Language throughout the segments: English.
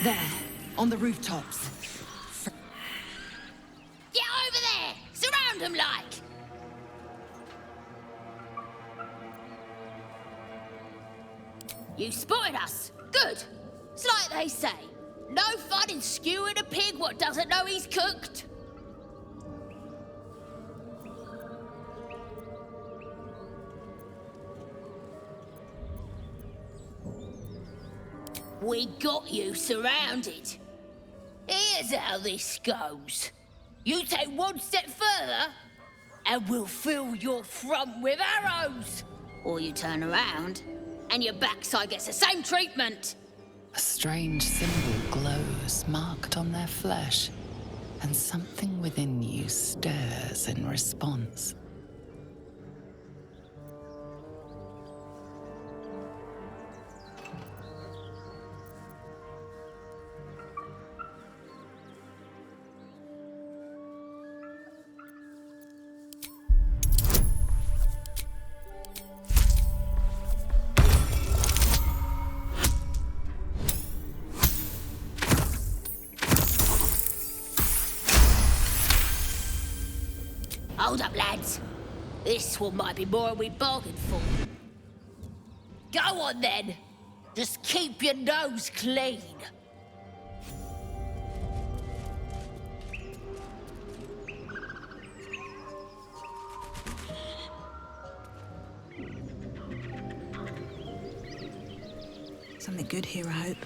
There, on the rooftops. Get over there! Surround them like! You spotted us! Good! It's like they say, no fun in skewing a pig what doesn't know he's cooked. We got you surrounded. Here's how this goes. You take one step further, and we'll fill your front with arrows. Or you turn around, and your backside gets the same treatment. A strange symbol glows, marked on their flesh, and something within you stirs in response. Hold up, lads. This one might be more than we bargained for. Go on, then. Just keep your nose clean. Something good here, I hope.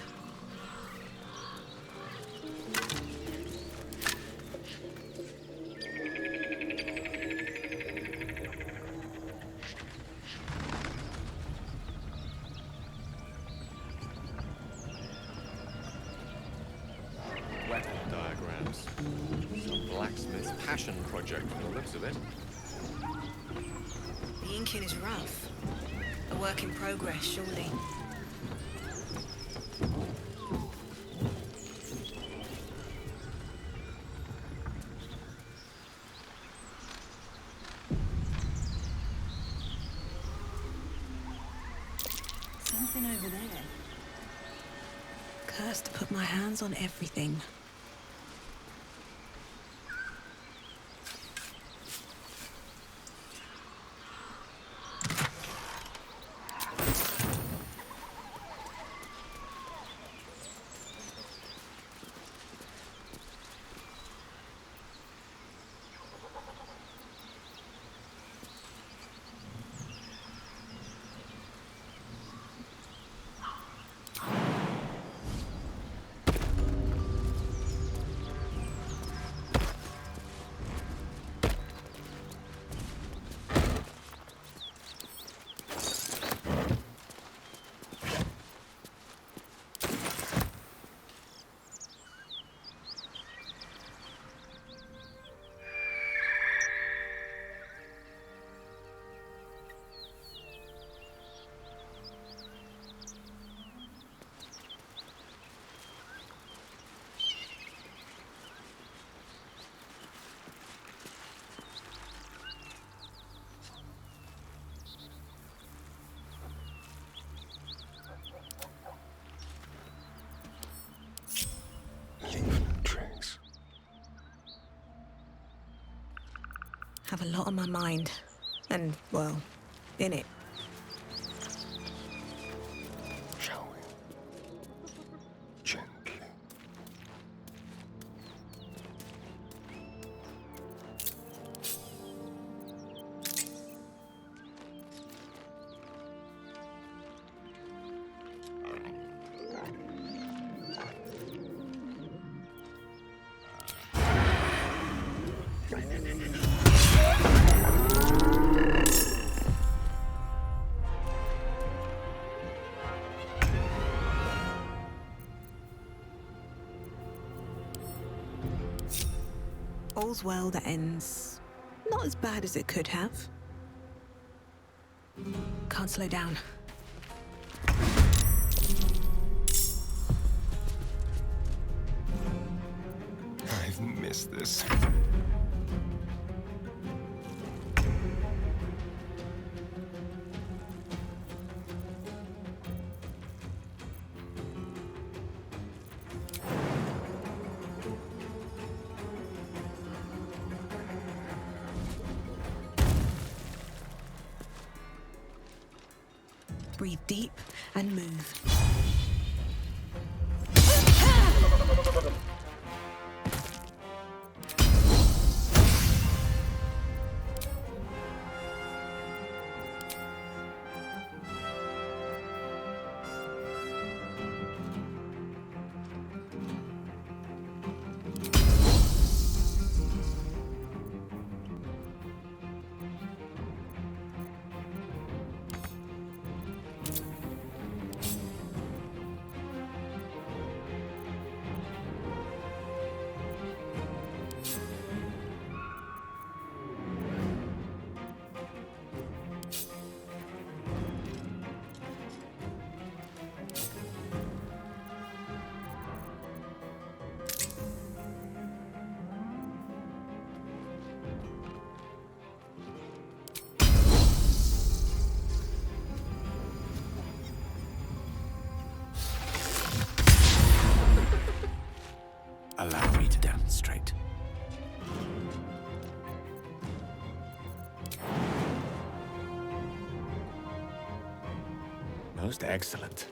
Diagrams. Some blacksmith's passion project from the looks of it. The inking is rough. A work in progress, surely. Something over there. Cursed to put my hands on everything. Have a lot on my mind. And, well, in it. Shall we? Gently. All's well that ends not as bad as it could have. Can't slow down. I've missed this. breathe deep and move. Allow me to demonstrate. Most excellent.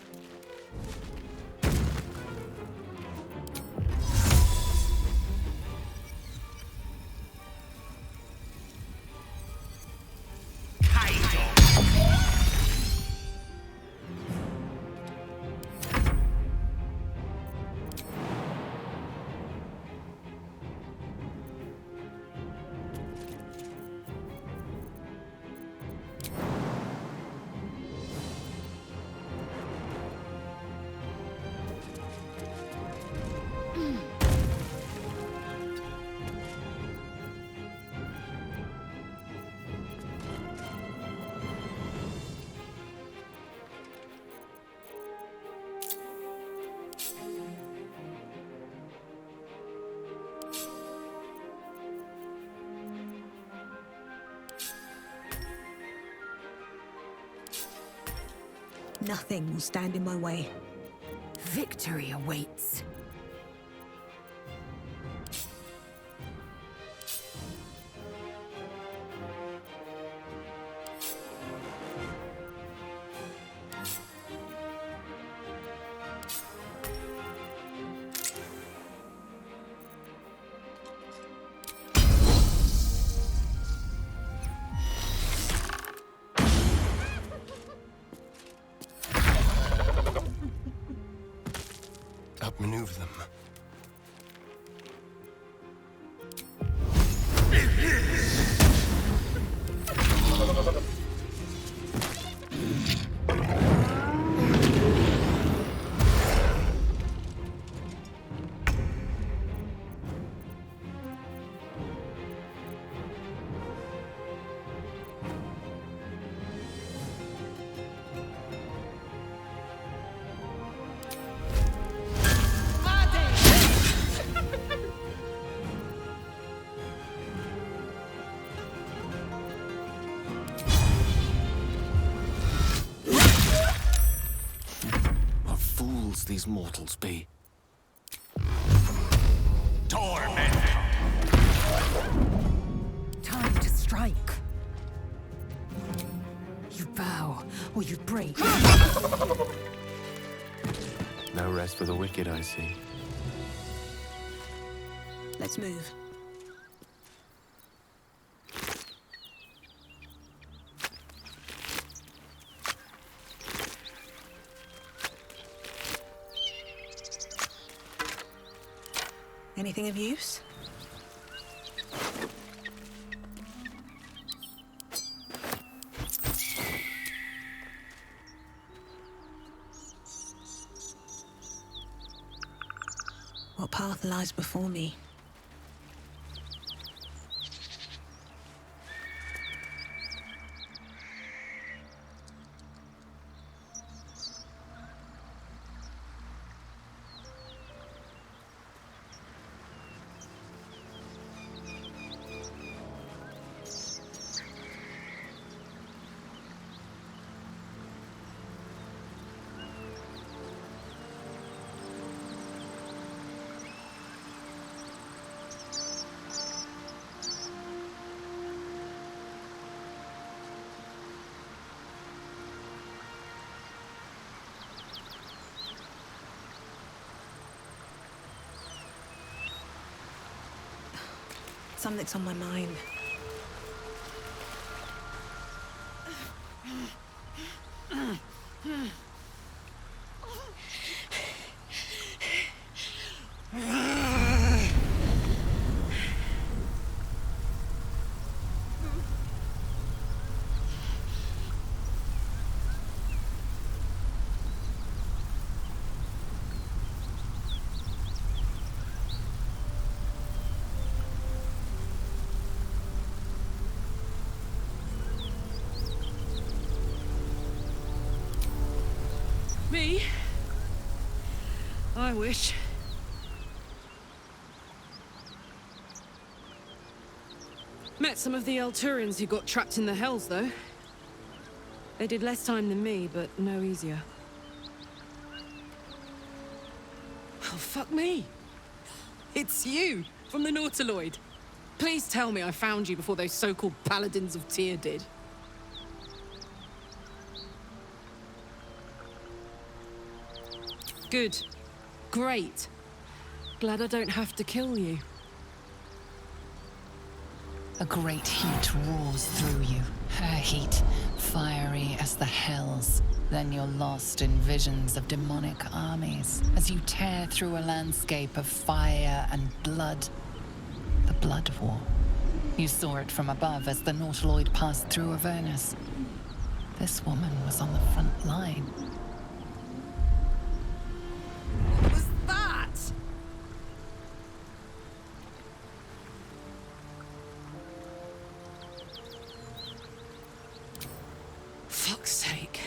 Nothing will stand in my way. Victory awaits. Outmaneuver them. These mortals be? Torment! Time to strike. You bow or you break. No rest for the wicked, I see. Let's move. Anything of use? What path lies before me? Something's on my mind. Me? I wish. Met some of the Alturians who got trapped in the Hells, though. They did less time than me, but no easier. Oh, fuck me. It's you, from the Nautiloid. Please tell me I found you before those so-called Paladins of Tyr did. Good. Great. Glad I don't have to kill you. A great heat roars through you, her heat, fiery as the hells. Then you're lost in visions of demonic armies as you tear through a landscape of fire and blood. The Blood War. You saw it from above as the Nautiloid passed through Avernus. This woman was on the front line. What was that? Fuck's sake.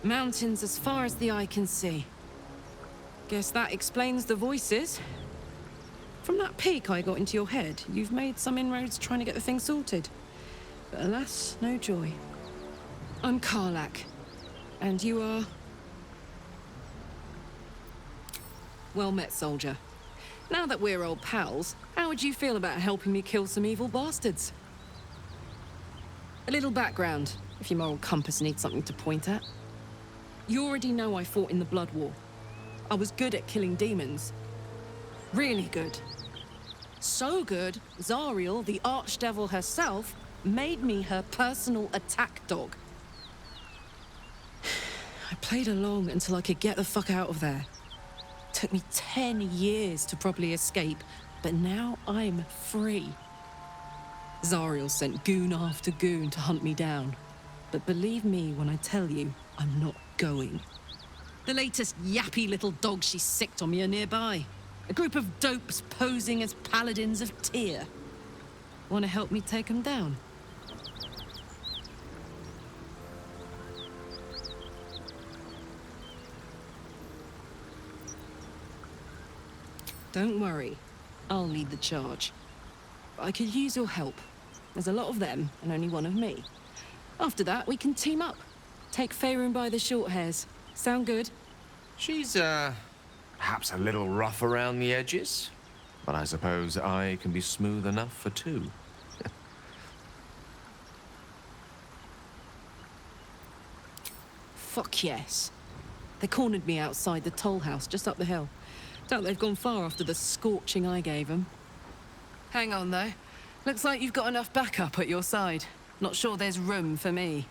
Mountains as far as the eye can see. Guess that explains the voices. From that peek I got into your head, you've made some inroads trying to get the thing sorted. But alas, no joy. I'm Karlach. And you are... Well met, soldier. Now that we're old pals, how would you feel about helping me kill some evil bastards? A little background, if your moral compass needs something to point at. You already know I fought in the Blood War. I was good at killing demons. Really good. So good, Zariel, the archdevil herself, made me her personal attack dog. I played along until I could get the fuck out of there. Took me 10 years to properly escape, but now I'm free. Zariel sent goon after goon to hunt me down. But believe me when I tell you, I'm not going. The latest yappy little dogs she sicked on me are nearby. A group of dopes posing as paladins of Tyr. Want to help me take them down? Don't worry, I'll lead the charge. But I could use your help. There's a lot of them, and only one of me. After that, we can team up. Take Faerun by the short hairs. Sound good? She's, perhaps a little rough around the edges, but I suppose I can be smooth enough for two. Fuck yes. They cornered me outside the toll house just up the hill. Doubt they've gone far after the scorching I gave them. Hang on, though. Looks like you've got enough backup at your side. Not sure there's room for me.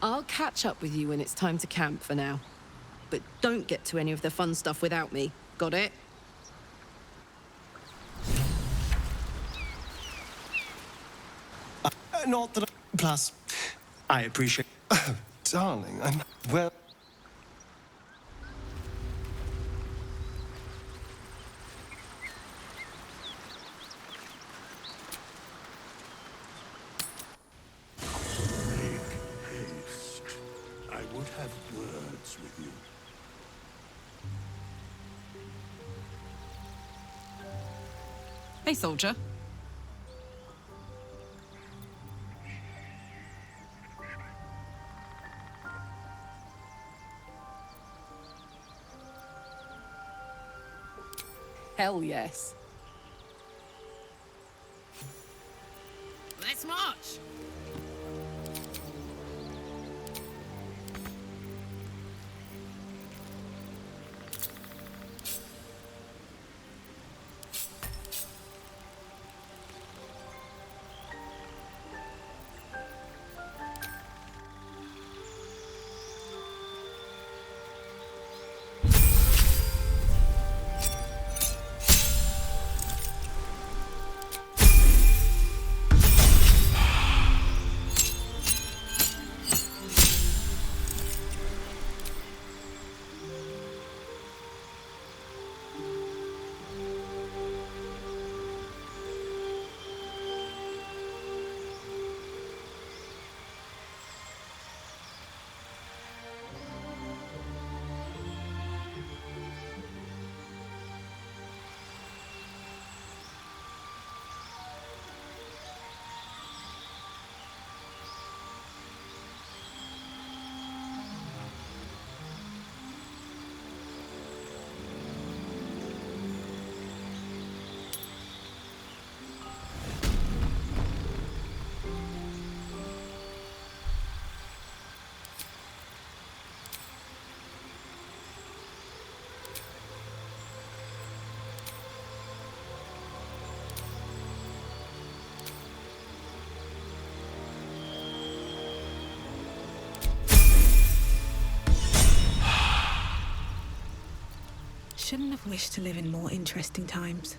I'll catch up with you when it's time to camp for now. But don't get to any of the fun stuff without me. Got it? Not that Plus, I appreciate... Darling, I'm... Well... I would have words with you. Hey, soldier. Hell yes. Let's march! Wish to live in more interesting times.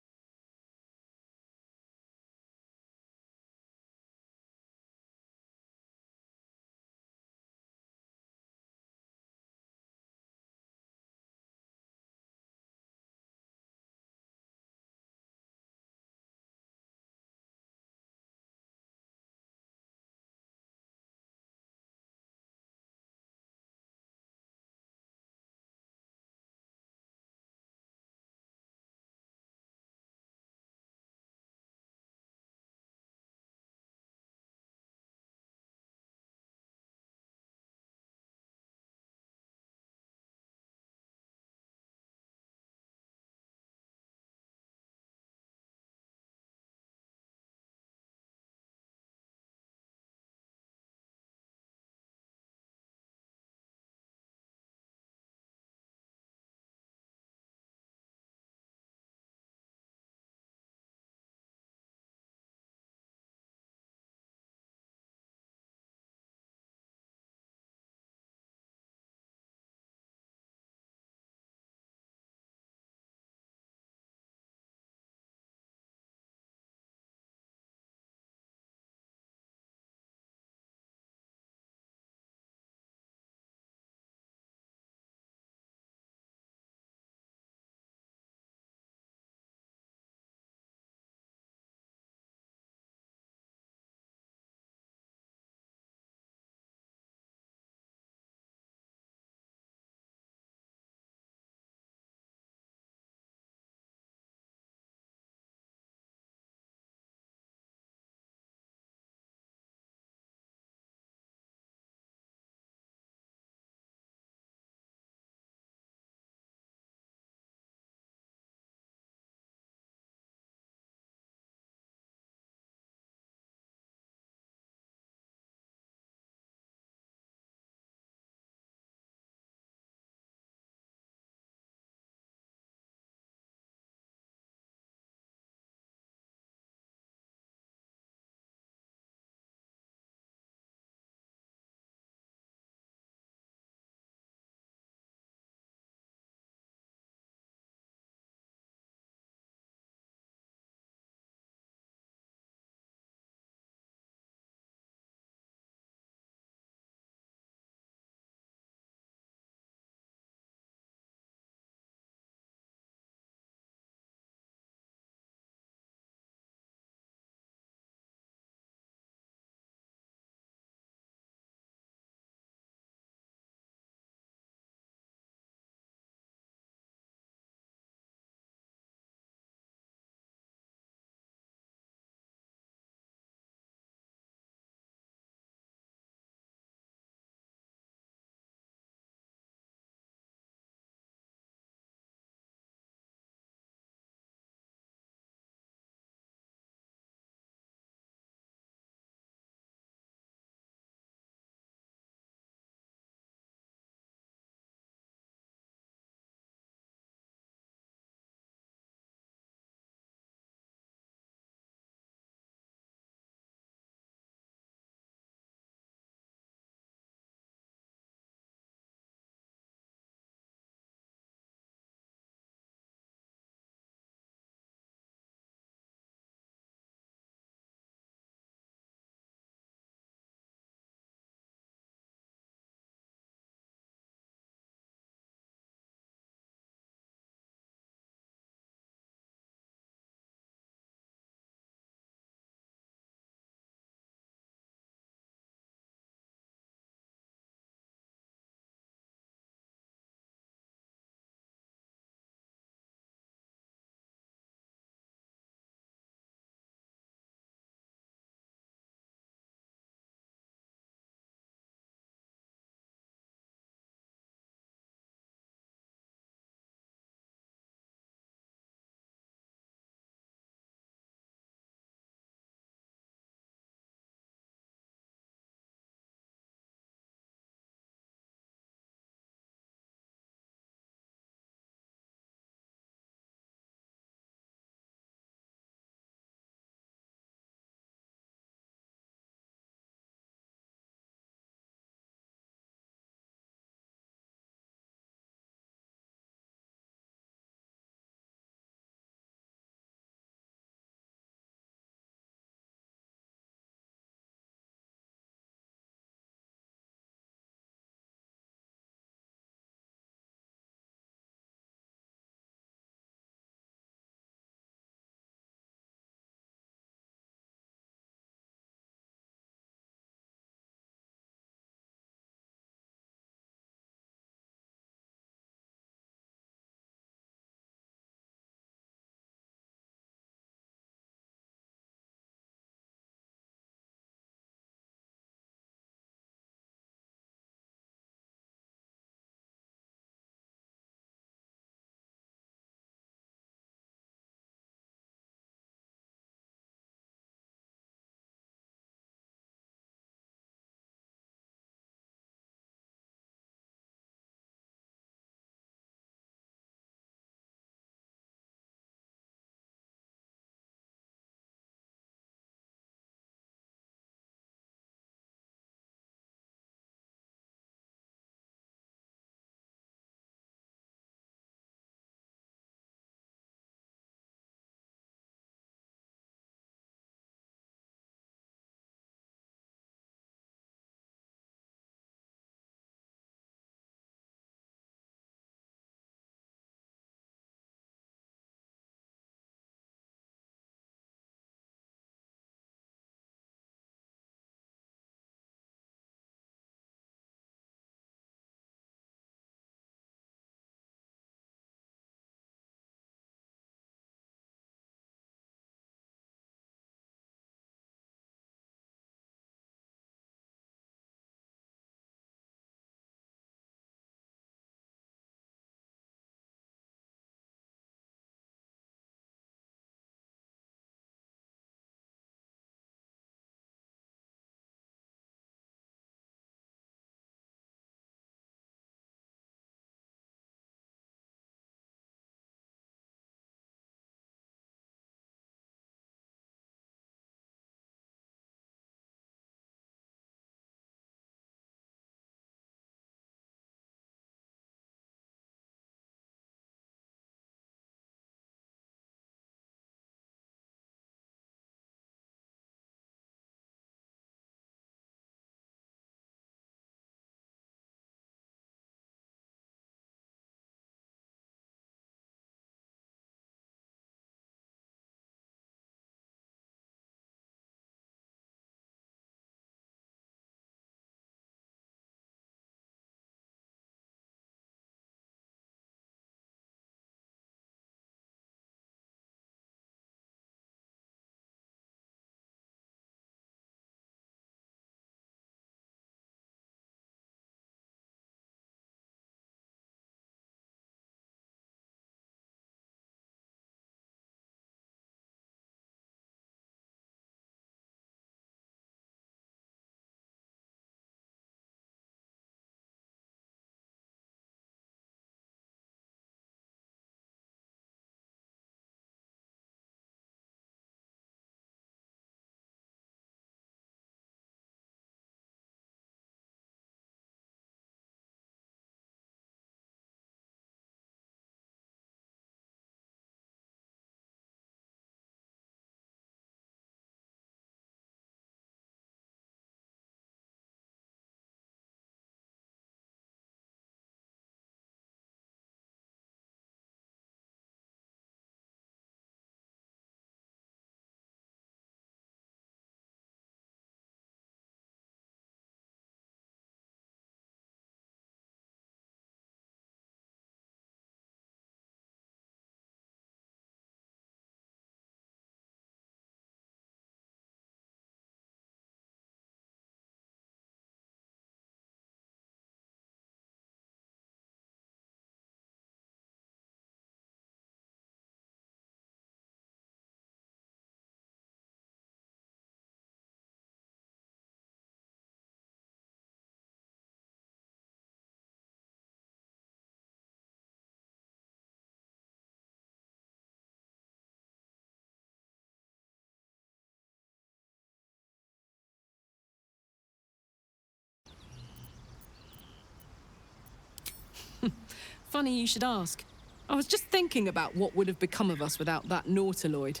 Funny you should ask. I was just thinking about what would have become of us without that Nautiloid.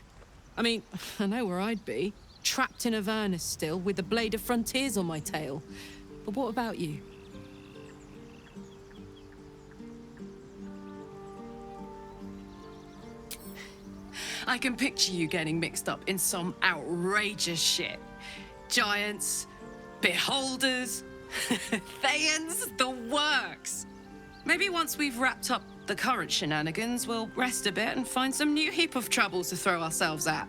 I mean, I know where I'd be. Trapped in Avernus still, with the Blade of Frontiers on my tail. But what about you? I can picture you getting mixed up in some outrageous shit. Giants, beholders, Thayans, the works. Maybe once we've wrapped up the current shenanigans, we'll rest a bit and find some new heap of troubles to throw ourselves at.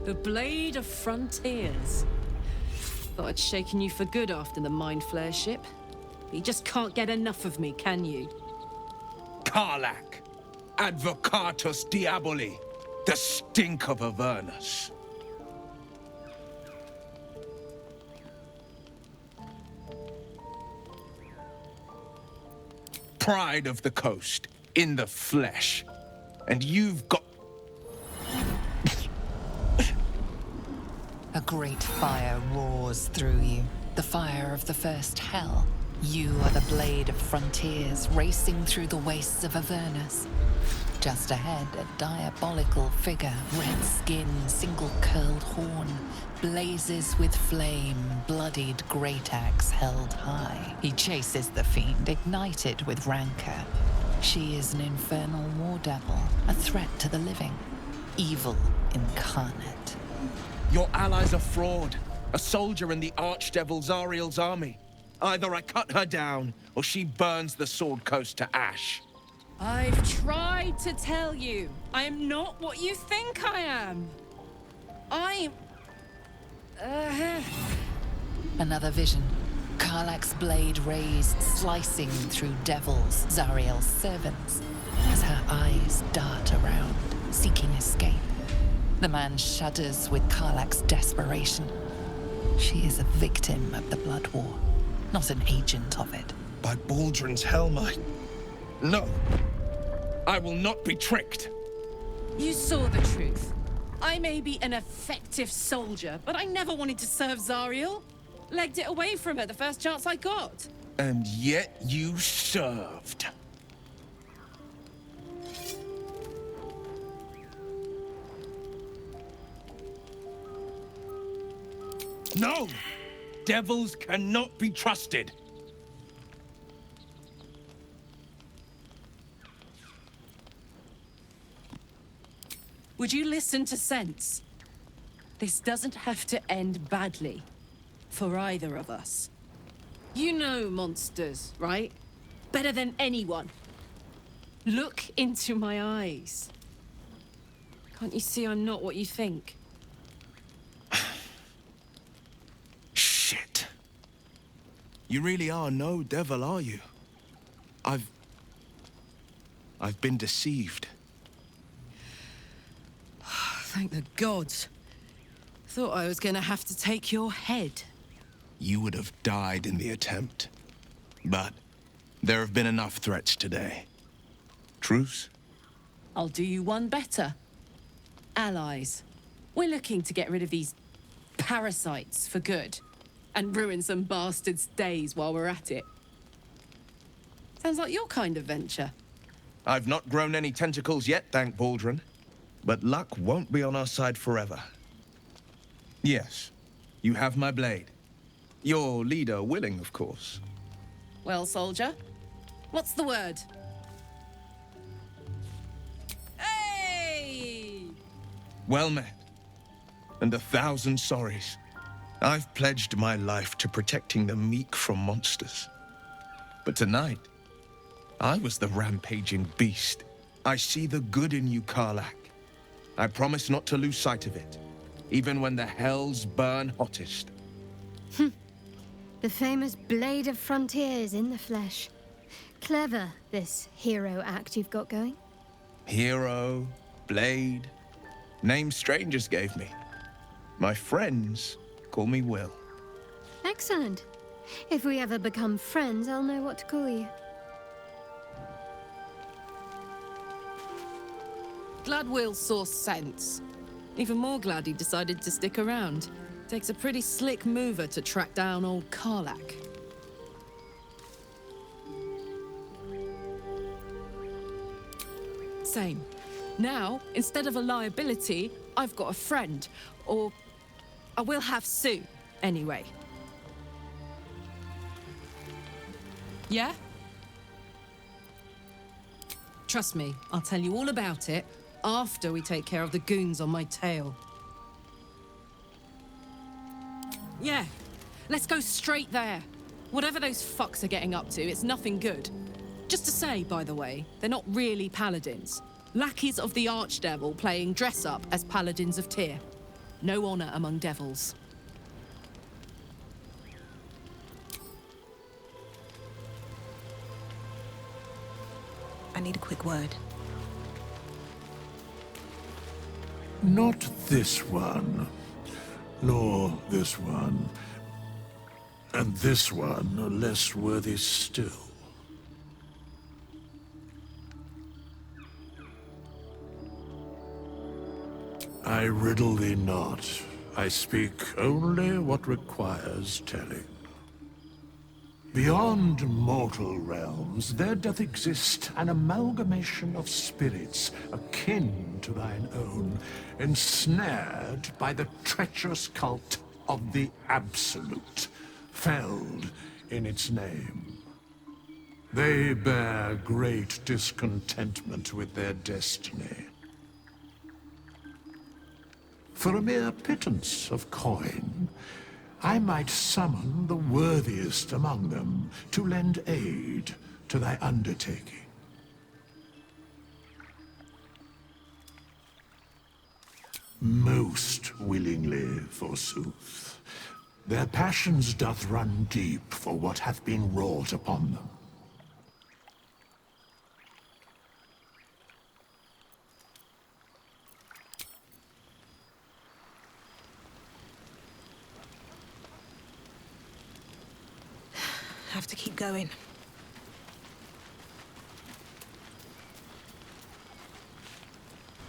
The Blade of Frontiers. Thought I'd shaken you for good after the Mind Flare ship. You just can't get enough of me, can you? Karlach, Advocatus Diaboli, the stink of Avernus. Pride of the coast, in the flesh. And you've got... A great fire roars through you, the fire of the first hell. You are the Blade of Frontiers, racing through the wastes of Avernus. Just ahead, a diabolical figure, red skin, single-curled horn, blazes with flame, bloodied great axe held high. He chases the fiend, ignited with rancor. She is an infernal war devil, a threat to the living, evil incarnate. Your ally's a fraud, a soldier in the Archdevil Zariel's army. Either I cut her down, or she burns the Sword Coast to ash. I've tried to tell you. I am not what you think I am. I'm... Another vision. Karlach's blade raised, slicing through devils, Zariel's servants, as her eyes dart around, seeking escape. The man shudders with Karlach's desperation. She is a victim of the Blood War, not an agent of it. By Baldur's helm, No! I will not be tricked! You saw the truth. I may be an effective soldier, but I never wanted to serve Zariel. Legged it away from her the first chance I got. And yet you served. No! Devils cannot be trusted. Would you listen to sense? This doesn't have to end badly. For either of us. You know monsters, right? Better than anyone. Look into my eyes. Can't you see I'm not what you think? Shit. You really are no devil, are you? I've been deceived. Thank the gods. Thought I was gonna have to take your head. You would have died in the attempt. But there have been enough threats today. Truce? I'll do you one better. Allies. We're looking to get rid of these parasites for good. And ruin some bastards' days while we're at it. Sounds like your kind of venture. I've not grown any tentacles yet, thank Baldur. But luck won't be on our side forever. Yes, you have my blade. Your leader willing, of course. Well, soldier, what's the word? Hey! Well met. And 1,000 sorries. I've pledged my life to protecting the meek from monsters. But tonight, I was the rampaging beast. I see the good in you, Karlach. I promise not to lose sight of it, even when the hells burn hottest. The famous Blade of Frontiers in the flesh. Clever, this hero act you've got going. Hero, Blade, names strangers gave me. My friends call me Wyll. Excellent. If we ever become friends, I'll know what to call you. Glad Wyll saw sense. Even more glad he decided to stick around. Takes a pretty slick mover to track down old Karlach. Same. Now, instead of a liability, I've got a friend. Or I will have soon, anyway. Yeah? Trust me, I'll tell you all about it after we take care of the goons on my tail. Yeah, let's go straight there. Whatever those fucks are getting up to, it's nothing good. Just to say, by the way, they're not really paladins. Lackeys of the Archdevil playing dress-up as paladins of Tyr. No honor among devils. I need a quick word. Not this one, nor this one, and this one are less worthy still. I riddle thee not. I speak only what requires telling. Beyond mortal realms, there doth exist an amalgamation of spirits akin to thine own, ensnared by the treacherous cult of the Absolute, felled in its name. They bear great discontentment with their destiny. For a mere pittance of coin, I might summon the worthiest among them to lend aid to thy undertaking. Most willingly, forsooth. Their passions doth run deep for what hath been wrought upon them. Have to keep going.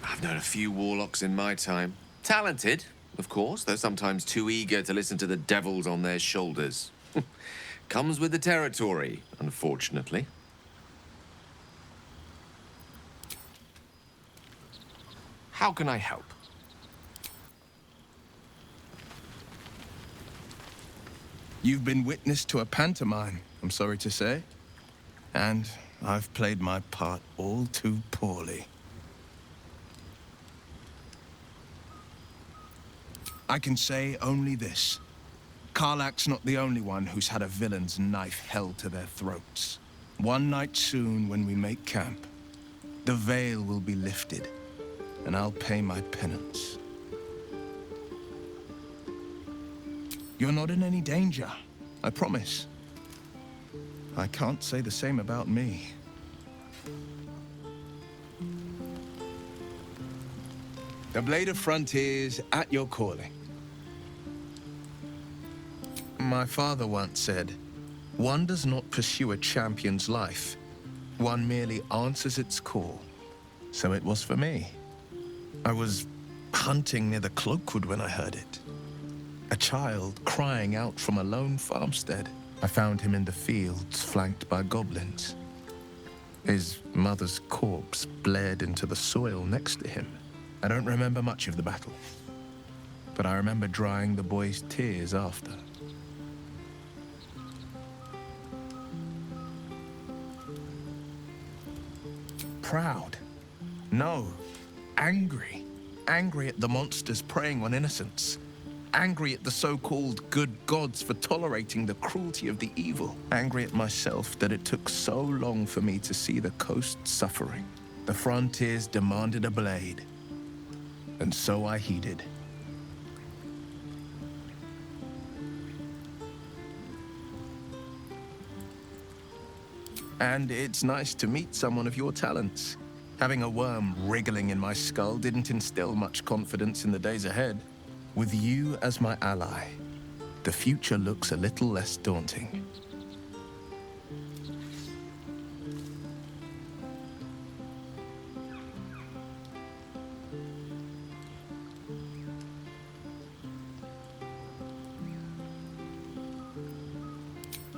I've known a few warlocks in my time. Talented, of course, though sometimes too eager to listen to the devils on their shoulders. Comes with the territory, unfortunately. How can I help? You've been witness to a pantomime, I'm sorry to say. And I've played my part all too poorly. I can say only this. Karlach's not the only one who's had a villain's knife held to their throats. One night soon, when we make camp, the veil will be lifted, and I'll pay my penance. You're not in any danger, I promise. I can't say the same about me. The Blade of Frontiers at your calling. My father once said, one does not pursue a champion's life. One merely answers its call. So it was for me. I was hunting near the Cloakwood when I heard it. A child crying out from a lone farmstead. I found him in the fields, flanked by goblins. His mother's corpse bled into the soil next to him. I don't remember much of the battle, but I remember drying the boy's tears after. Proud? No. Angry. Angry at the monsters preying on innocents. Angry at the so-called good gods for tolerating the cruelty of the evil. Angry at myself that it took so long for me to see the coast suffering. The frontiers demanded a blade, and so I heeded. And it's nice to meet someone of your talents. Having a worm wriggling in my skull didn't instill much confidence in the days ahead. With you as my ally, the future looks a little less daunting.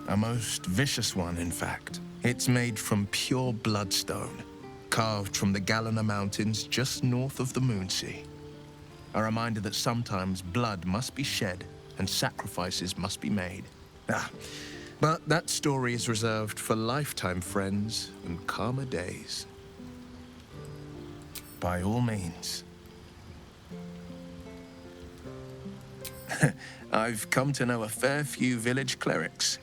A most vicious one, in fact. It's made from pure bloodstone, carved from the Galena Mountains just north of the Moonsea. A reminder that sometimes blood must be shed and sacrifices must be made. But that story is reserved for lifetime friends and calmer days. By all means. I've come to know a fair few village clerics,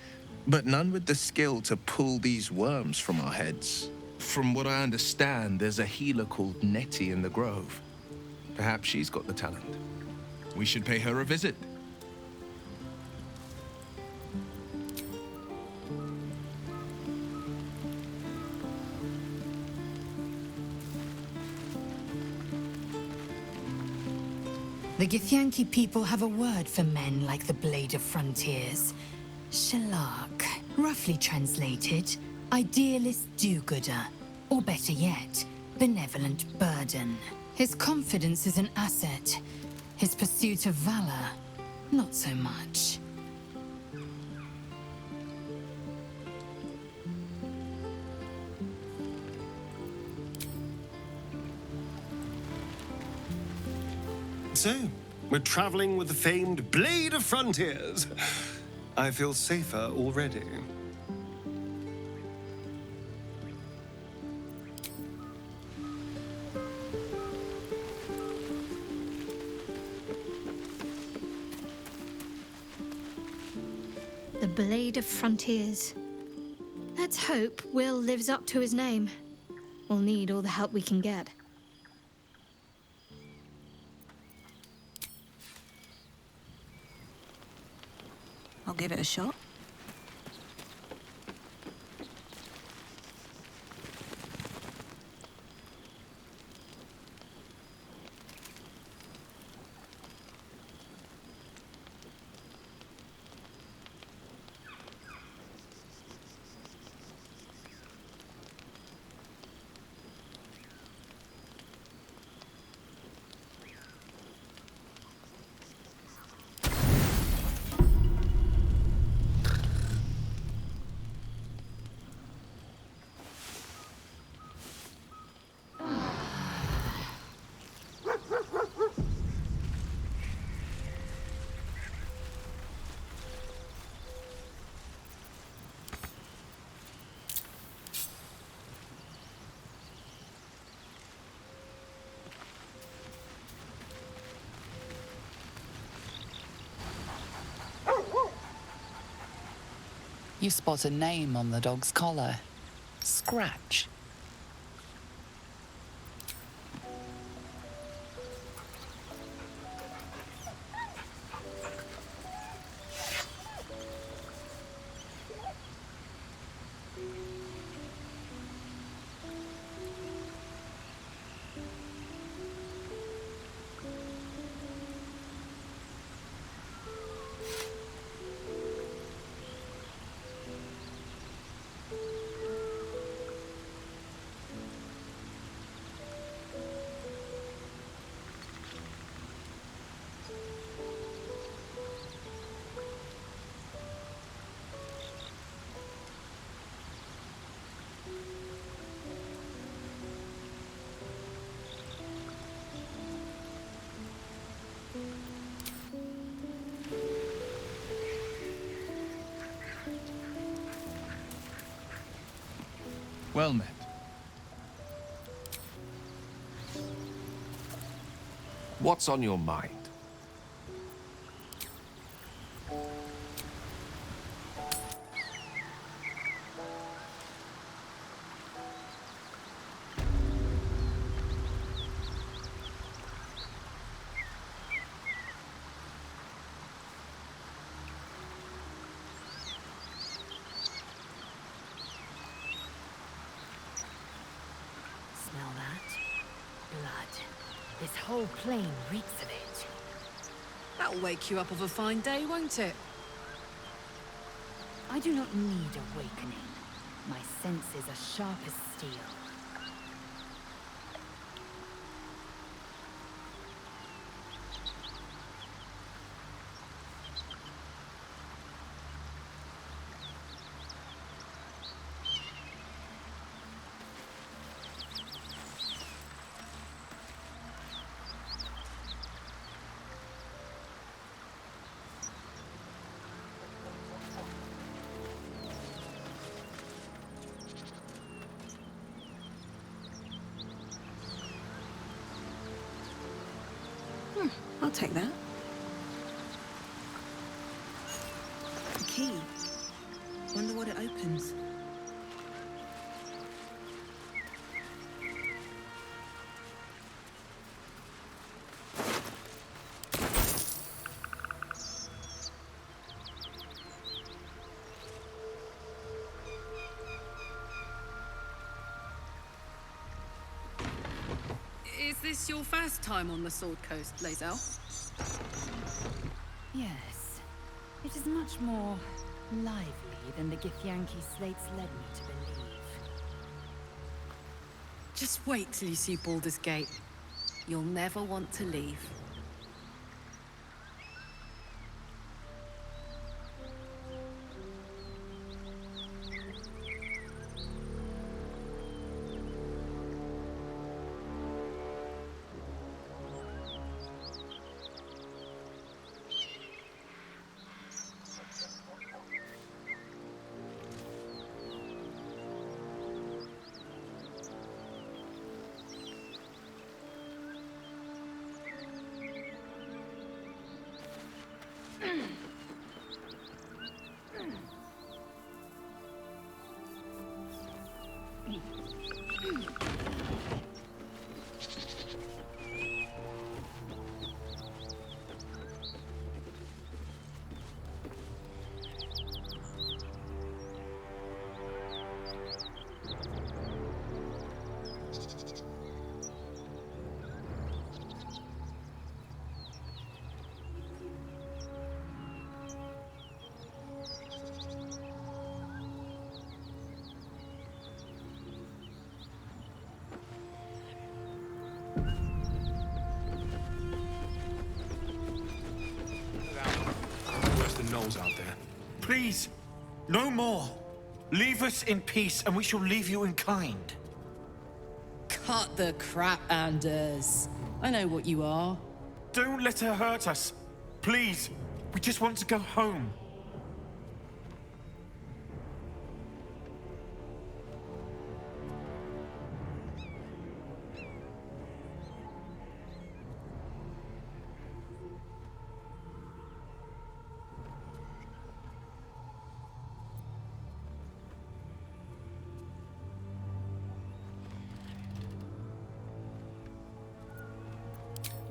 but none with the skill to pull these worms from our heads. From what I understand, there's a healer called Nettie in the Grove. Perhaps she's got the talent. We should pay her a visit. The Githyanki people have a word for men like the Blade of Frontiers. Shalak. Roughly translated, idealist do-gooder. Or better yet, benevolent burden. His confidence is an asset. His pursuit of valor, not so much. So, we're traveling with the famed Blade of Frontiers. I feel safer already. The Blade of Frontiers. Let's hope Wyll lives up to his name. We'll need all the help we can get. I'll give it a shot. You spot a name on the dog's collar. Scratch. Well met. What's on your mind? Smell that? Blood. This whole plain reeks of it. That'll wake you up of a fine day, won't it? I do not need awakening. My senses are sharp as steel. I'll take that. The key. Wonder what it opens. Is this your first time on the Sword Coast, Lae'zel? Yes. It is much more lively than the Githyanki slates led me to believe. Just wait till you see Baldur's Gate. You'll never want to leave. souls out there. Please, no more. Leave us in peace, and we shall leave you in kind. Cut the crap, Anders. I know what you are. Don't let her hurt us. Please, we just want to go home.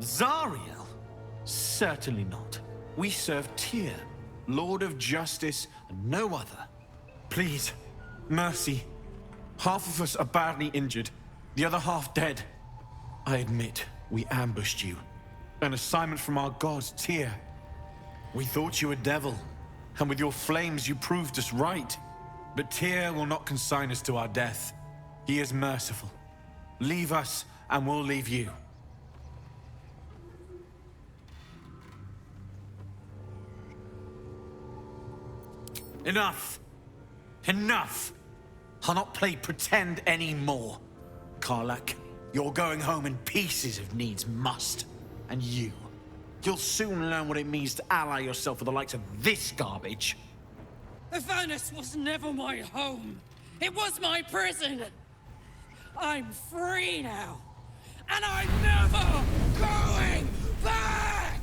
Zariel? Certainly not. We serve Tyr, Lord of Justice, and no other. Please, mercy. Half of us are badly injured, the other half dead. I admit, we ambushed you. An assignment from our gods, Tyr. We thought you a devil, and with your flames you proved us right. But Tyr will not consign us to our death. He is merciful. Leave us, and we'll leave you. Enough! Enough! I'll not play pretend anymore. Karlach, you're going home in pieces if needs must. And you'll soon learn what it means to ally yourself with the likes of this garbage. Avernus was never my home. It was my prison. I'm free now. And I'm never going back!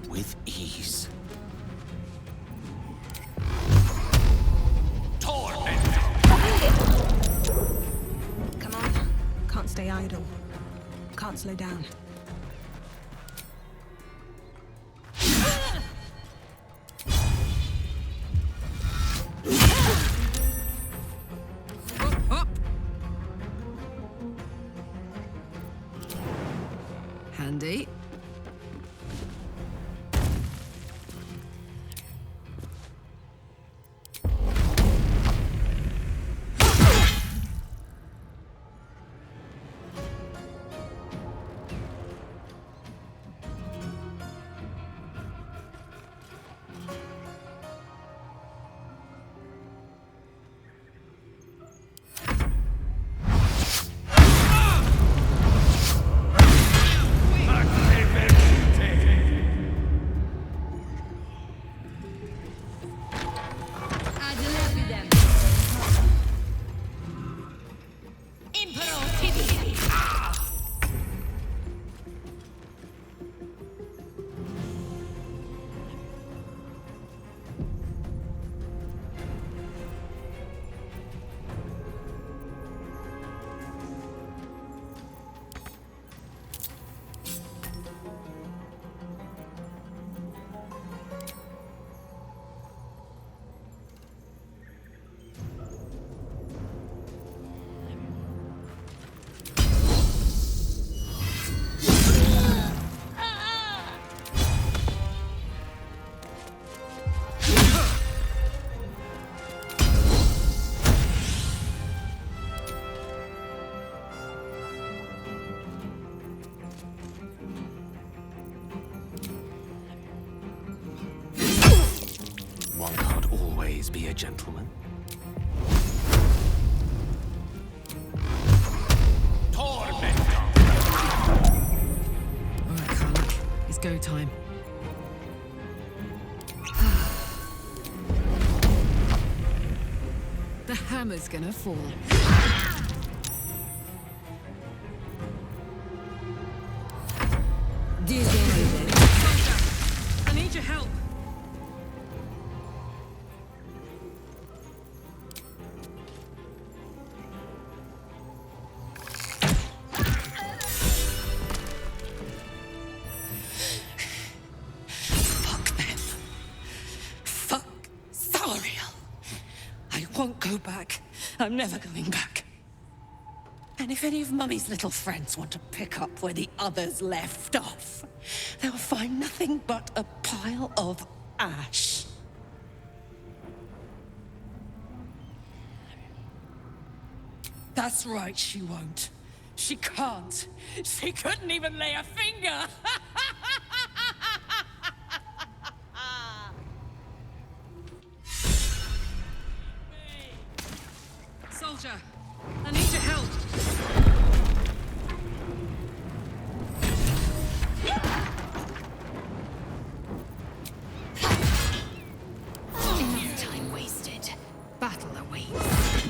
With ease. Come on. Can't stay idle. Can't slow down. Up. Handy. One can't always be a gentleman. Alright, Karlach. It's go time. The hammer's gonna fall. I need your help. won't go back. I'm never going back. And if any of Mummy's little friends want to pick up where the others left off, they'll find nothing but a pile of ash. That's right, she won't. She can't. She couldn't even lay a finger! Soldier, I need your help. Enough time wasted. Battle awaits.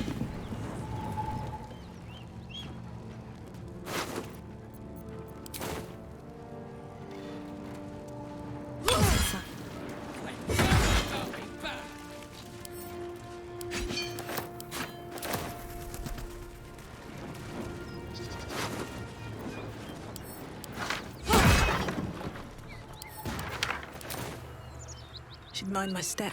Should mind my step.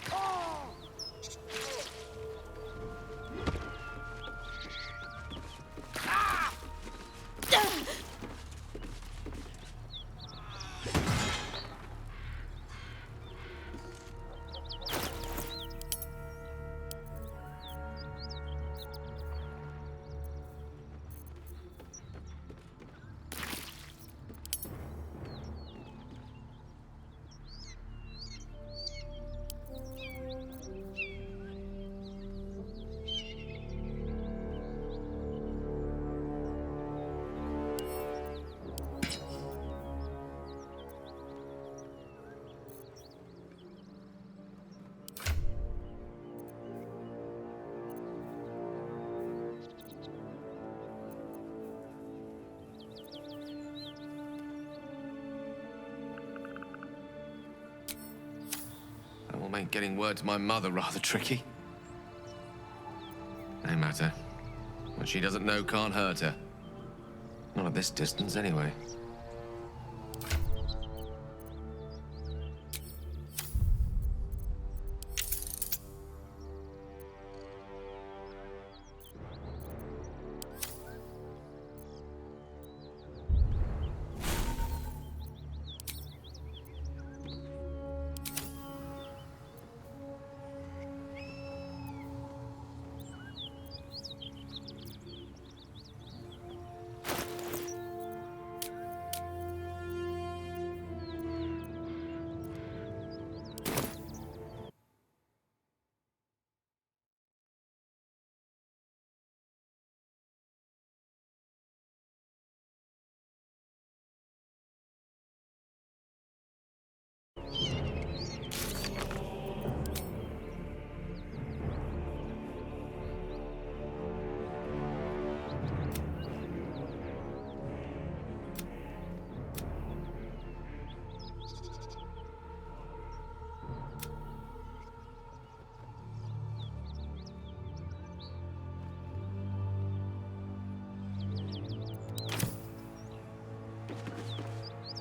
That will make getting word to my mother rather tricky. No matter. What she doesn't know can't hurt her. Not at this distance, anyway.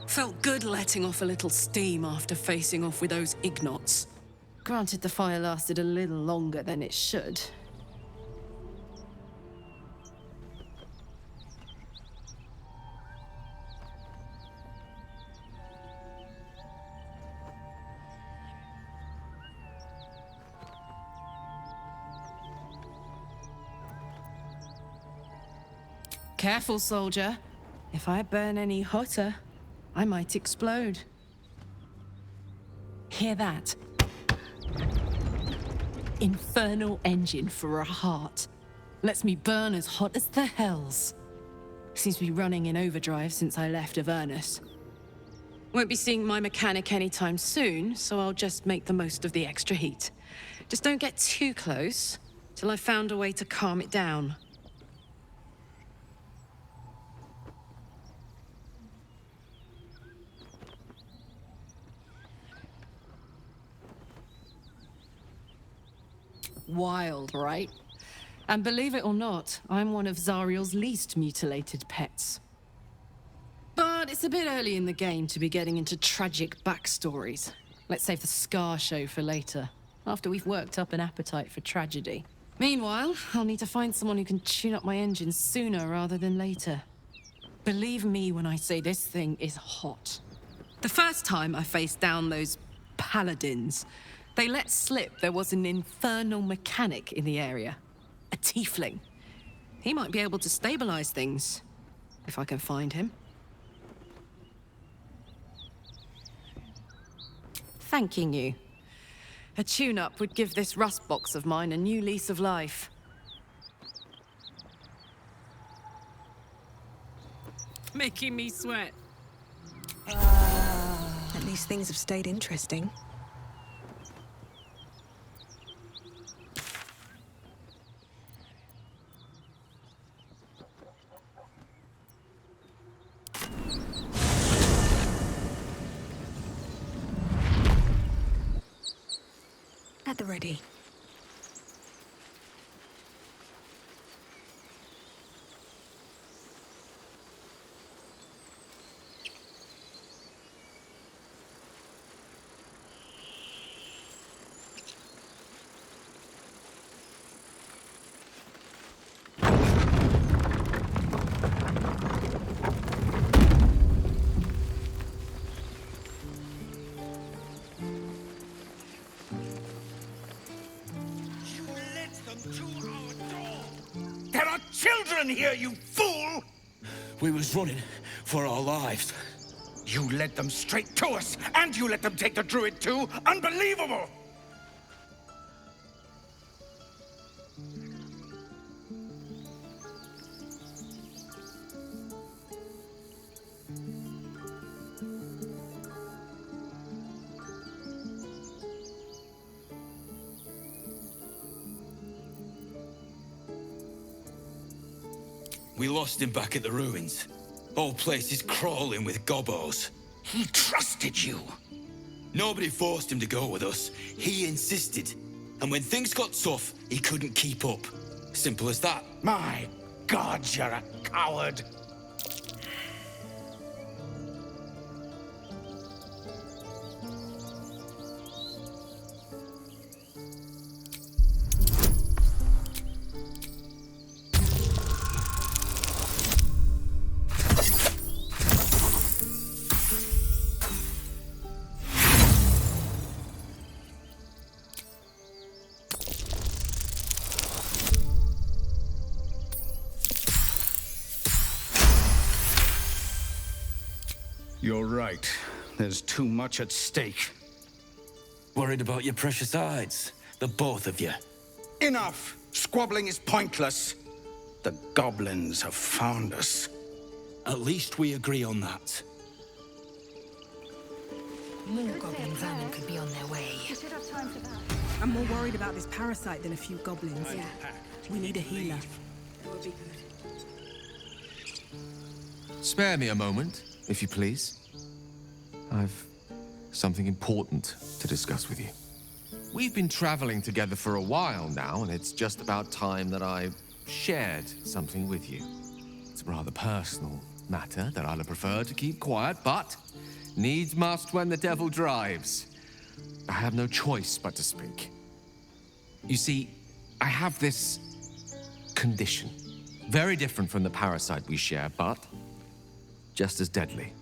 Felt good letting off a little steam after facing off with those Ignots. Granted, the fire lasted a little longer than it should. Careful, soldier. If I burn any hotter, I might explode. Hear that? Infernal engine for a heart. Lets me burn as hot as the hells. Seems to be running in overdrive since I left Avernus. Won't be seeing my mechanic anytime soon, so I'll just make the most of the extra heat. Just don't get too close, till I've found a way to calm it down. Wild, right? And believe it or not, I'm one of Zariel's least mutilated pets. But it's a bit early in the game to be getting into tragic backstories. Let's save the scar show for later, after we've worked up an appetite for tragedy. Meanwhile, I'll need to find someone who can tune up my engine sooner rather than later. Believe me when I say this thing is hot. The first time I faced down those paladins, they let slip there was an infernal mechanic in the area. A tiefling. He might be able to stabilize things, if I can find him. Thanking you. A tune-up would give this rust box of mine a new lease of life. Making me sweat. At least things have stayed interesting. At the ready. There are children here, you fool! We was running for our lives. You led them straight to us, and you let them take the druid too? Unbelievable! We lost him back at the ruins. Whole place is crawling with gobos. He trusted you. Nobody forced him to go with us. He insisted. And when things got tough, he couldn't keep up. Simple as that. My God, you're a coward. You're right. There's too much at stake. Worried about your precious hides, the both of you. Enough! Squabbling is pointless. The goblins have found us. At least we agree on that. More goblin vermin could be on their way. I'm more worried about this parasite than a few goblins. Yeah. We need a healer. Spare me a moment, if you please. I've something important to discuss with you. We've been traveling together for a while now, and it's just about time that I shared something with you. It's a rather personal matter that I'd prefer to keep quiet, but needs must when the devil drives. I have no choice but to speak. You see, I have this condition. Very different from the parasite we share, but just as deadly.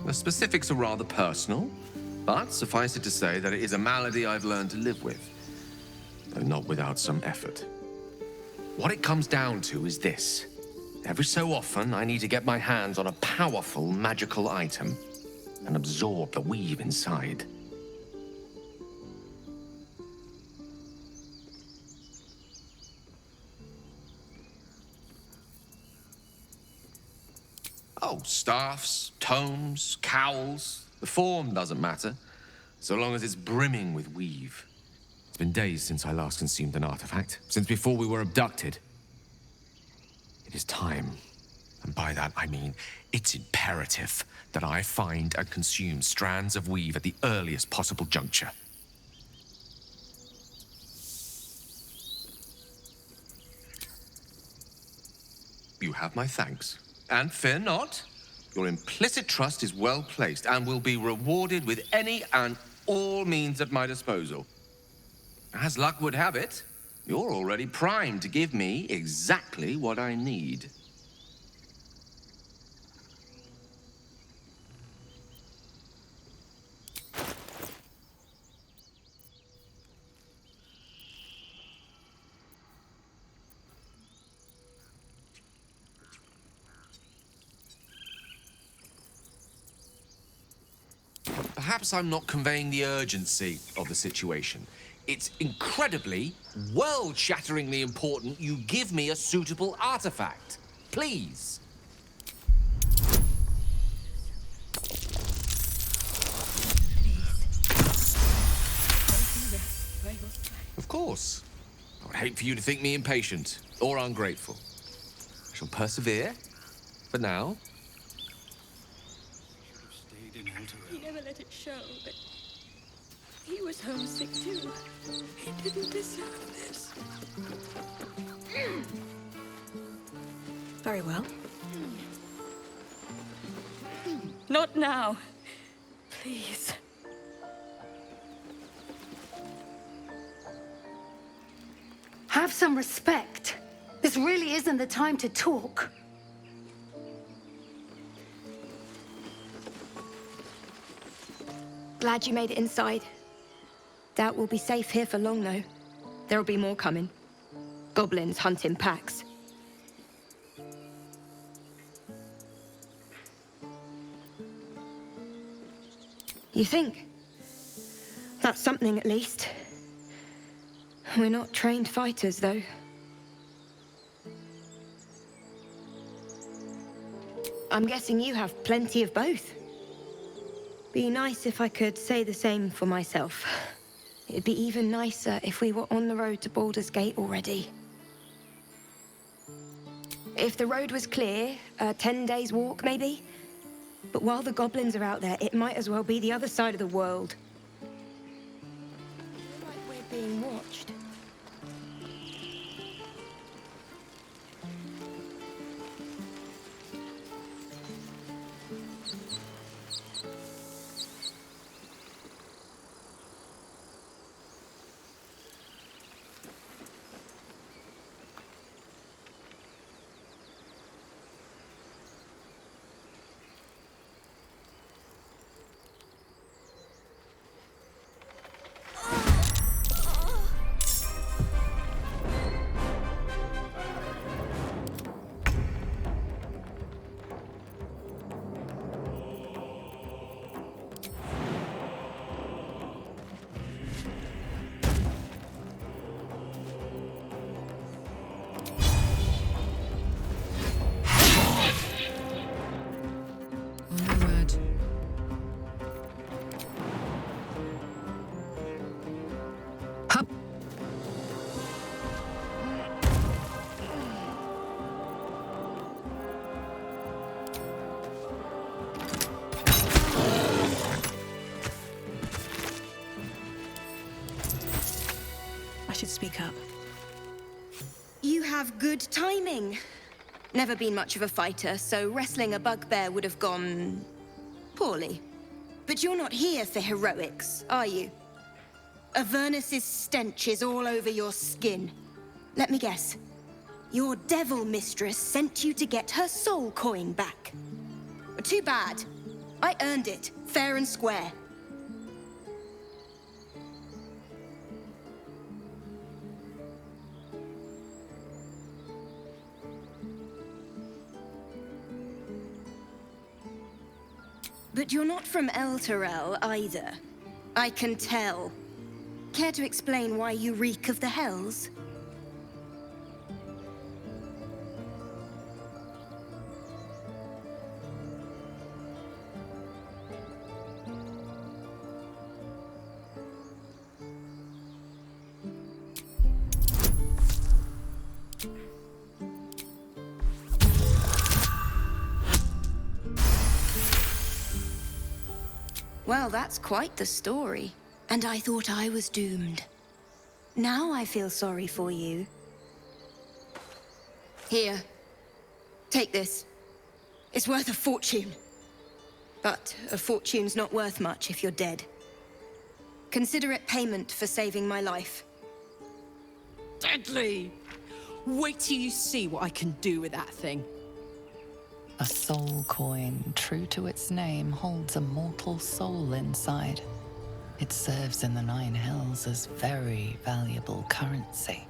The specifics are rather personal, but suffice it to say that it is a malady I've learned to live with, though not without some effort. What it comes down to is this. Every so often, I need to get my hands on a powerful magical item and absorb the weave inside. Oh, staffs, tomes, cowls. The form doesn't matter, so long as it's brimming with weave. It's been days since I last consumed an artifact, since before we were abducted. It is time, and by that I mean it's imperative that I find and consume strands of weave at the earliest possible juncture. You have my thanks. And fear not, your implicit trust is well placed and will be rewarded with any and all means at my disposal. As luck would have it, you're already primed to give me exactly what I need. Perhaps I'm not conveying the urgency of the situation. It's incredibly, world-shatteringly important you give me a suitable artifact. Please. Of course. I would hate for you to think me impatient or ungrateful. I shall persevere. For now. He never let it show, but he was homesick too. He didn't deserve this. Very well. Not now. Please. Have some respect. This really isn't the time to talk. Glad you made it inside. Doubt we'll be safe here for long, though. There'll be more coming. Goblins hunting packs. You think? That's something, at least. We're not trained fighters, though. I'm guessing you have plenty of both. Be nice if I could say the same for myself. It'd be even nicer if we were on the road to Baldur's Gate already. If the road was clear, a 10 days walk, maybe? But while the goblins are out there, it might as well be the other side of the world. I feel like we're being watched. Should speak up. You have good timing. Never been much of a fighter, so wrestling a bugbear would have gone poorly. But you're not here for heroics, are you? Avernus's stench is all over your skin. Let me guess. Your devil mistress sent you to get her soul coin back. Too bad. I earned it, fair and square. But you're not from Elturel either. I can tell. Care to explain why you reek of the Hells? Well, that's quite the story. And I thought I was doomed. Now I feel sorry for you. Here. Take this. It's worth a fortune. But a fortune's not worth much if you're dead. Consider it payment for saving my life. Deadly! Wait till you see what I can do with that thing. A soul coin, true to its name, holds a mortal soul inside. It serves in the Nine Hells as very valuable currency.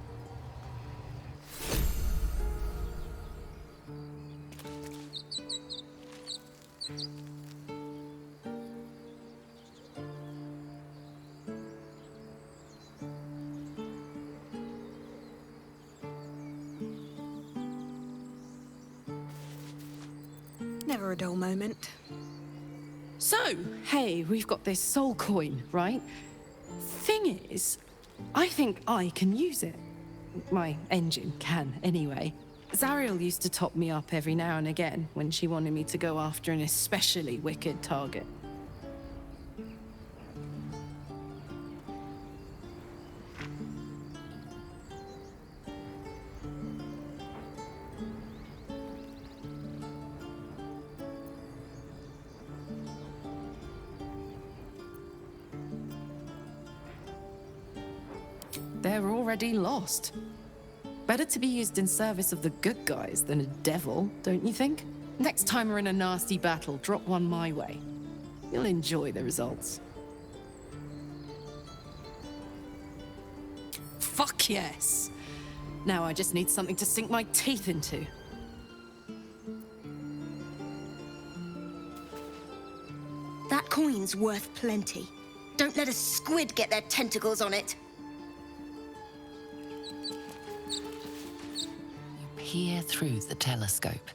Never a dull moment. So, hey, we've got this soul coin, right? Thing is, I think I can use it. My engine can, anyway. Zariel used to top me up every now and again when she wanted me to go after an especially wicked target. They're already lost. Better to be used in service of the good guys than a devil, don't you think? Next time we're in a nasty battle, drop one my way. You'll enjoy the results. Fuck yes! Now I just need something to sink my teeth into. That coin's worth plenty. Don't let a squid get their tentacles on it. Peer through the telescope.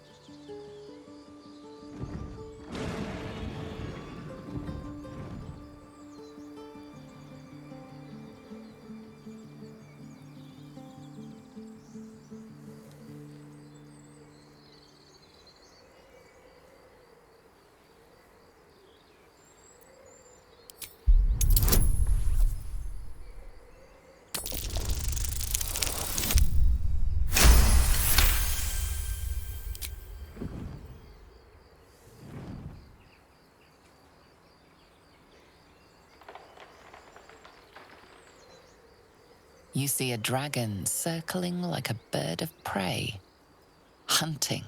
You see a dragon circling like a bird of prey, hunting.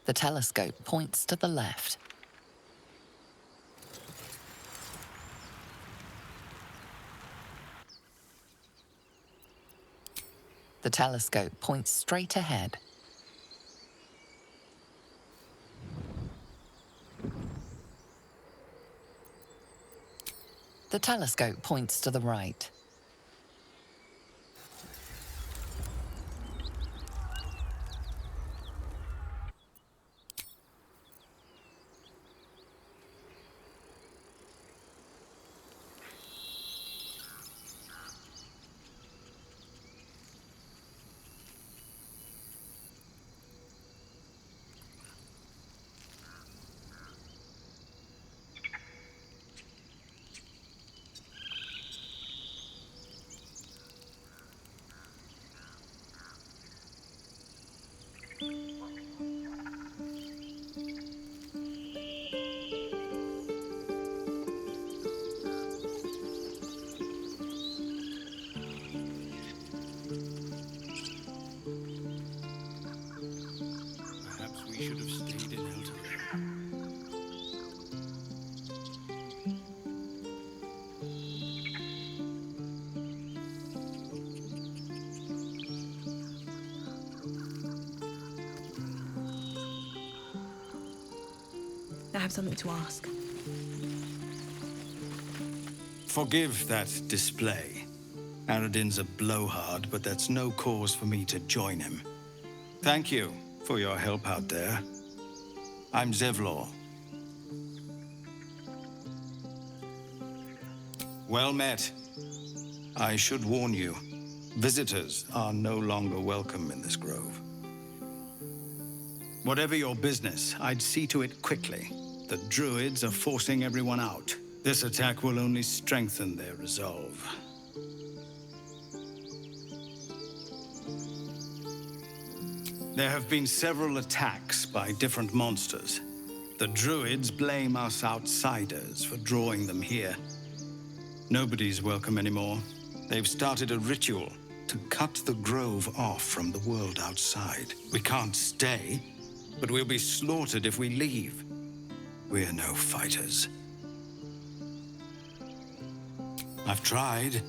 The telescope points to the left. The telescope points straight ahead. The telescope points to the right. in Elton. I have something to ask. Forgive that display. Aradin's a blowhard, but that's no cause for me to join him. Thank you for your help out there. I'm Zevlor. Well met. I should warn you, visitors are no longer welcome in this grove. Whatever your business, I'd see to it quickly. The druids are forcing everyone out. This attack will only strengthen their resolve. There have been several attacks by different monsters. The druids blame us outsiders for drawing them here. Nobody's welcome anymore. They've started a ritual to cut the grove off from the world outside. We can't stay, but we'll be slaughtered if we leave. We're no fighters. I've tried.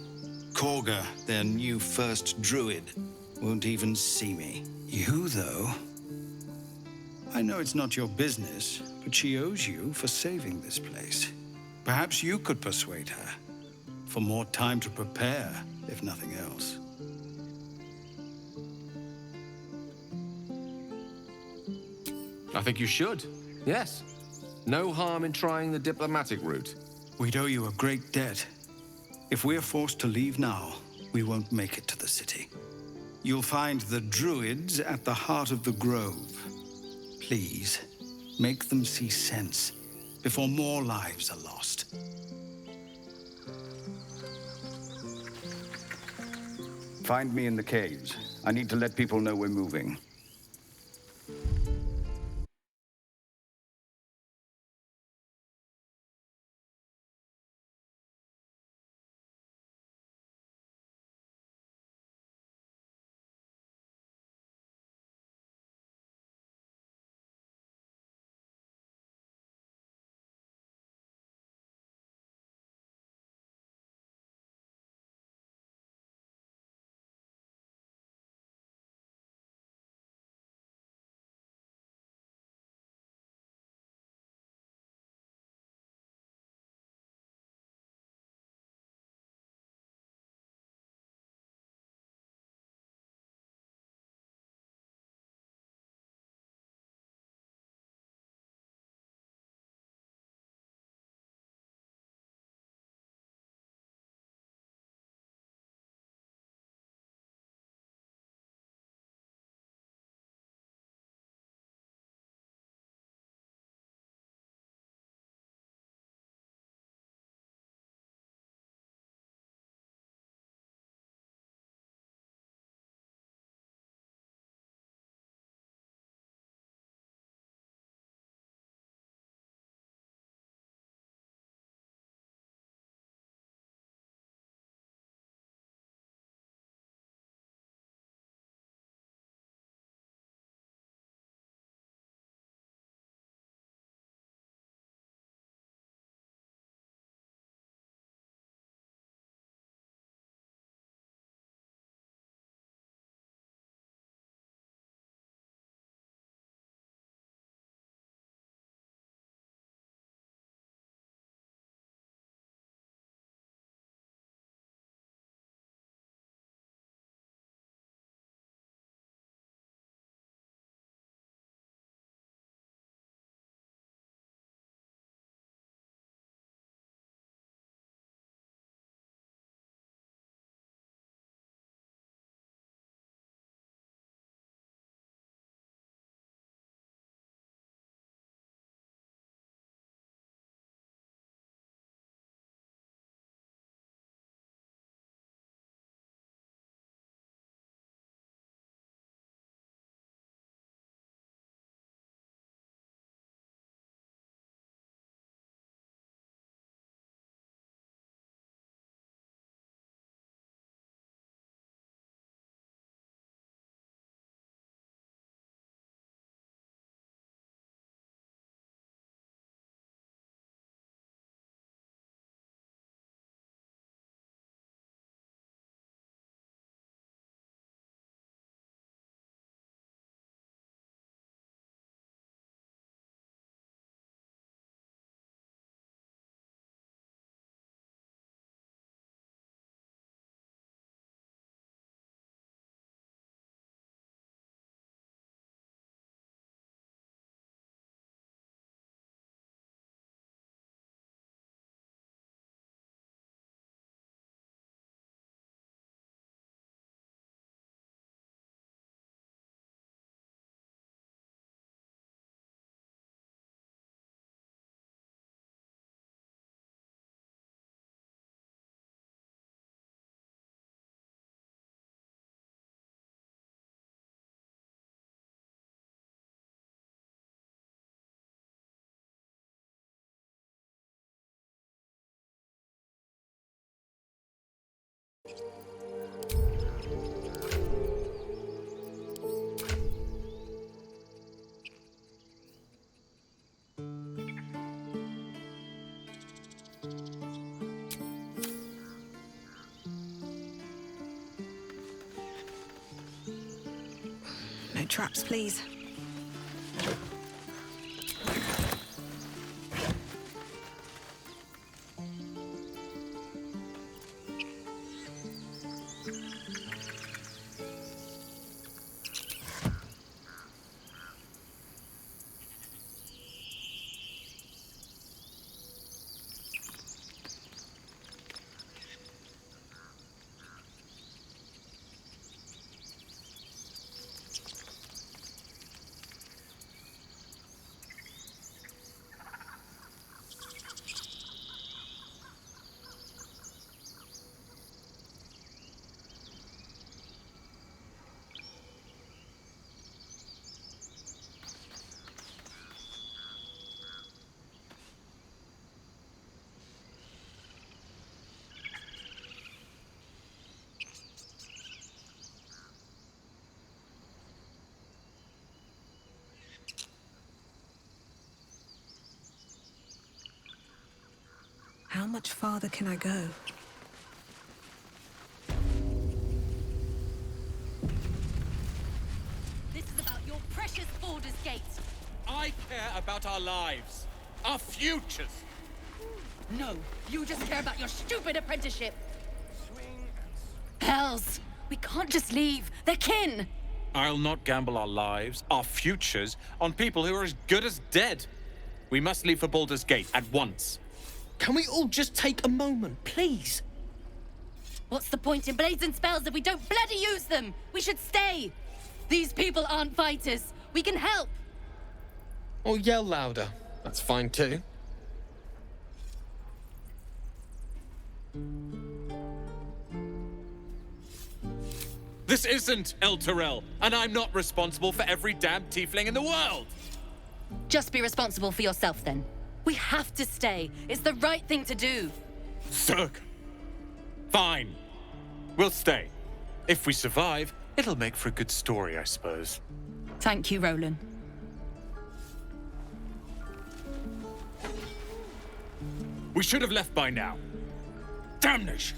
Korga, their new first druid, won't even see me. You, though? I know it's not your business, but she owes you for saving this place. Perhaps you could persuade her. For more time to prepare, if nothing else. I think you should. Yes. No harm in trying the diplomatic route. We'd owe you a great debt. If we're forced to leave now, we won't make it to the city. You'll find the druids at the heart of the grove. Please, make them see sense before more lives are lost. Find me in the caves. I need to let people know we're moving. traps, please. How much farther can I go? This is about your precious Baldur's Gate. I care about our lives, our futures. No, you just care about your stupid apprenticeship. Hells, we can't just leave. They're kin. I'll not gamble our lives, our futures, on people who are as good as dead. We must leave for Baldur's Gate at once. Can we all just take a moment, please? What's the point in blades and spells if we don't bloody use them? We should stay. These people aren't fighters. We can help. Or yell louder. That's fine too. This isn't El Terrell, and I'm not responsible for every damn tiefling in the world. Just be responsible for yourself then. We have to stay. It's the right thing to do. Zerg. Fine. We'll stay. If we survive, it'll make for a good story, I suppose. Thank you, Roland. We should have left by now. Damnation!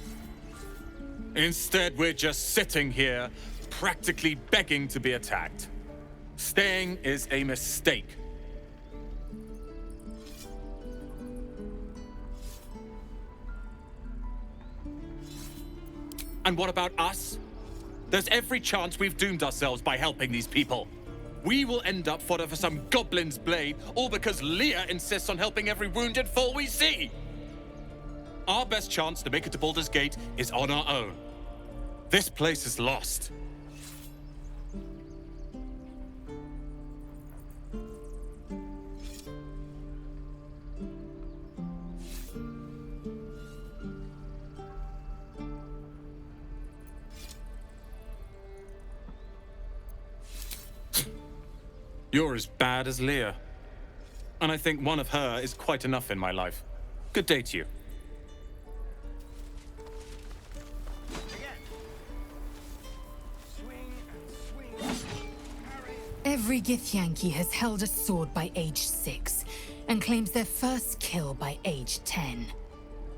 Instead, we're just sitting here, practically begging to be attacked. Staying is a mistake. And what about us? There's every chance we've doomed ourselves by helping these people. We will end up fodder for some goblin's blade, all because Leah insists on helping every wounded foe we see. Our best chance to make it to Baldur's Gate is on our own. This place is lost. You're as bad as Leah. And I think one of her is quite enough in my life. Good day to you. Every Githyanki has held a sword by age 6, and claims their first kill by age 10.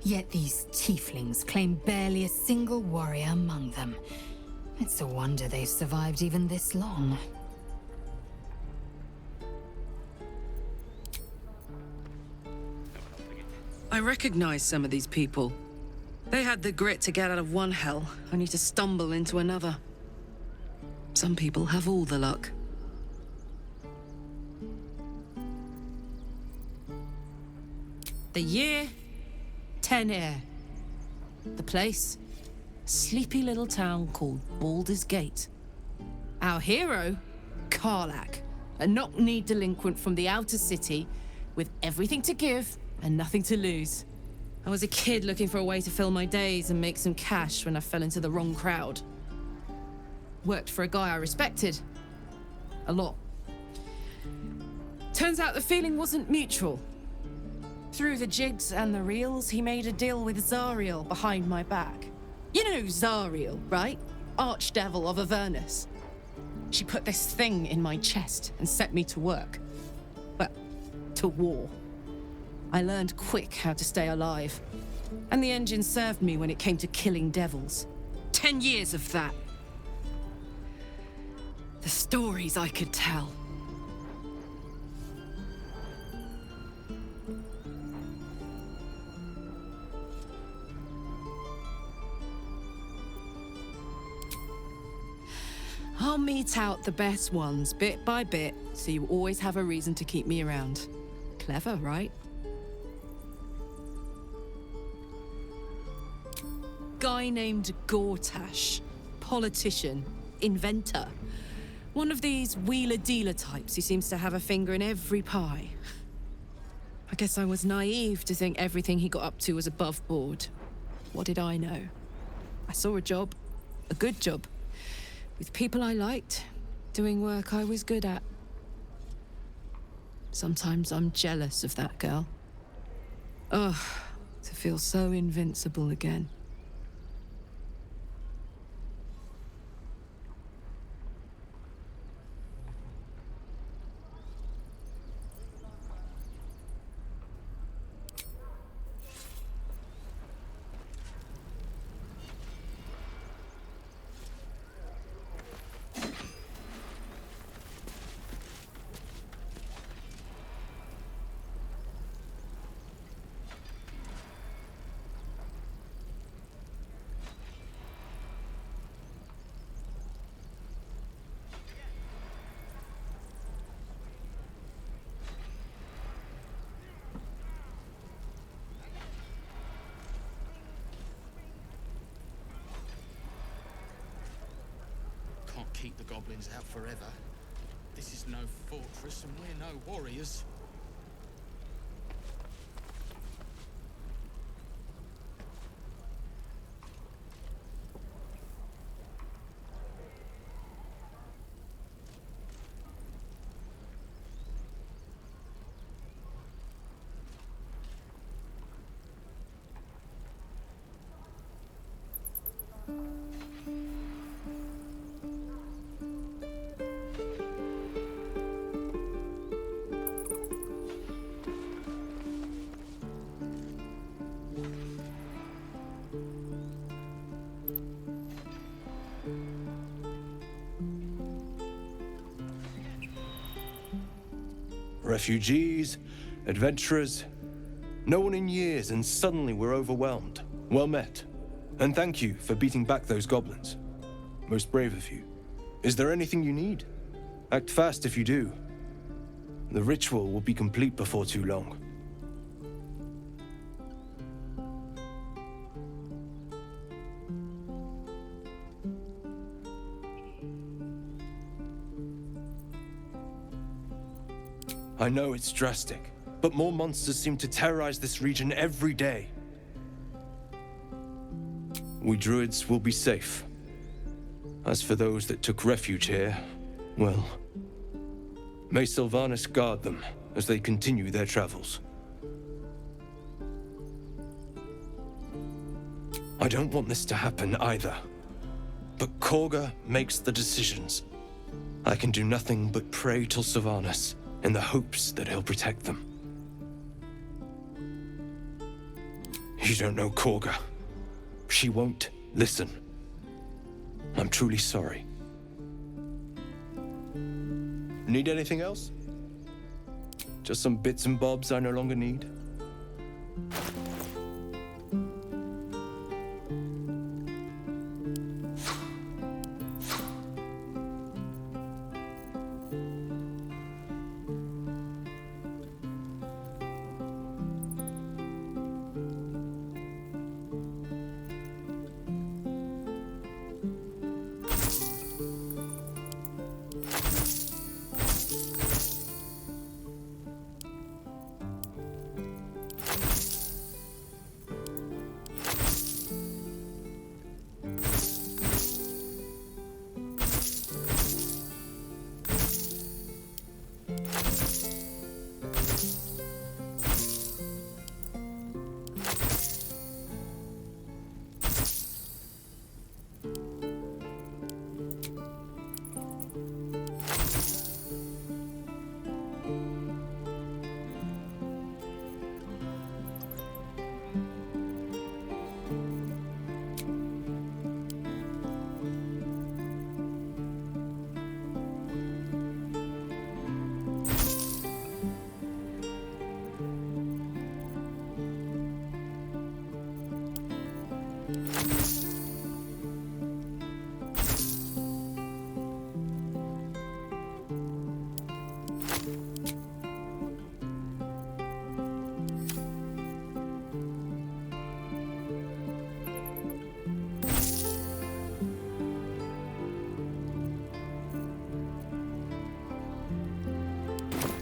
Yet these tieflings claim barely a single warrior among them. It's a wonder they've survived even this long. I recognize some of these people. They had the grit to get out of one hell, only to stumble into another. Some people have all the luck. The year, 10 Air. The place, a sleepy little town called Baldur's Gate. Our hero, Karlach, a knock-knee delinquent from the outer city, with everything to give and nothing to lose. I was a kid looking for a way to fill my days and make some cash when I fell into the wrong crowd. Worked for a guy I respected. A lot. Turns out the feeling wasn't mutual. Through the jigs and the reels, he made a deal with Zariel behind my back. You know Zariel, right? Archdevil of Avernus. She put this thing in my chest and set me to work. Well, to war. I learned quick how to stay alive. And the engine served me when it came to killing devils. 10 years of that. The stories I could tell. I'll mete out the best ones bit by bit, so you always have a reason to keep me around. Clever, right? Guy named Gortash. Politician. Inventor. One of these wheeler-dealer types who seems to have a finger in every pie. I guess I was naive to think everything he got up to was above board. What did I know? I saw a job. A good job. With people I liked, doing work I was good at. Sometimes I'm jealous of that girl. Ugh, to feel so invincible again. Can't keep the goblins out forever. This is no fortress and we're no warriors. Refugees, adventurers, no one in years, and suddenly we're overwhelmed. Well met. And thank you for beating back those goblins. Most brave of you. Is there anything you need? Act fast if you do. The ritual will be complete before too long. I know it's drastic, but more monsters seem to terrorize this region every day. We druids will be safe. As for those that took refuge here, well, may Sylvanas guard them as they continue their travels. I don't want this to happen either, but Korga makes the decisions. I can do nothing but pray to Sylvanas in the hopes that he'll protect them. You don't know Korga. She won't listen. I'm truly sorry. Need anything else? Just some bits and bobs I no longer need?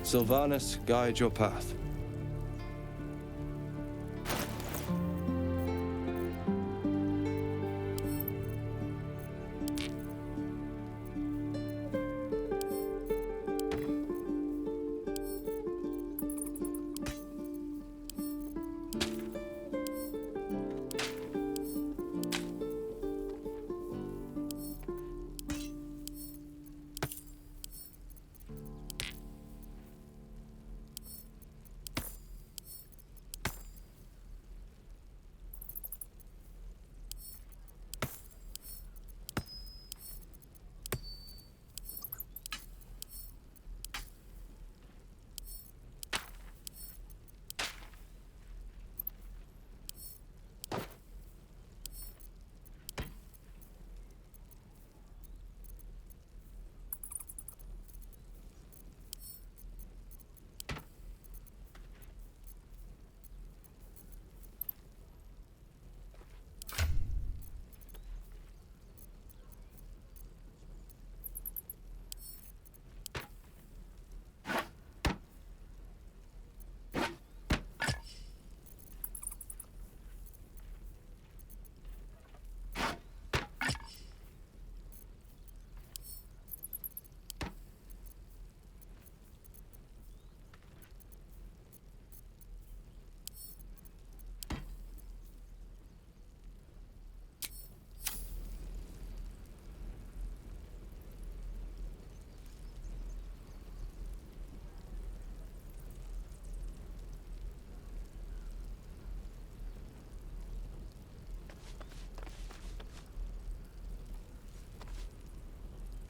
Sylvanus, guide your path.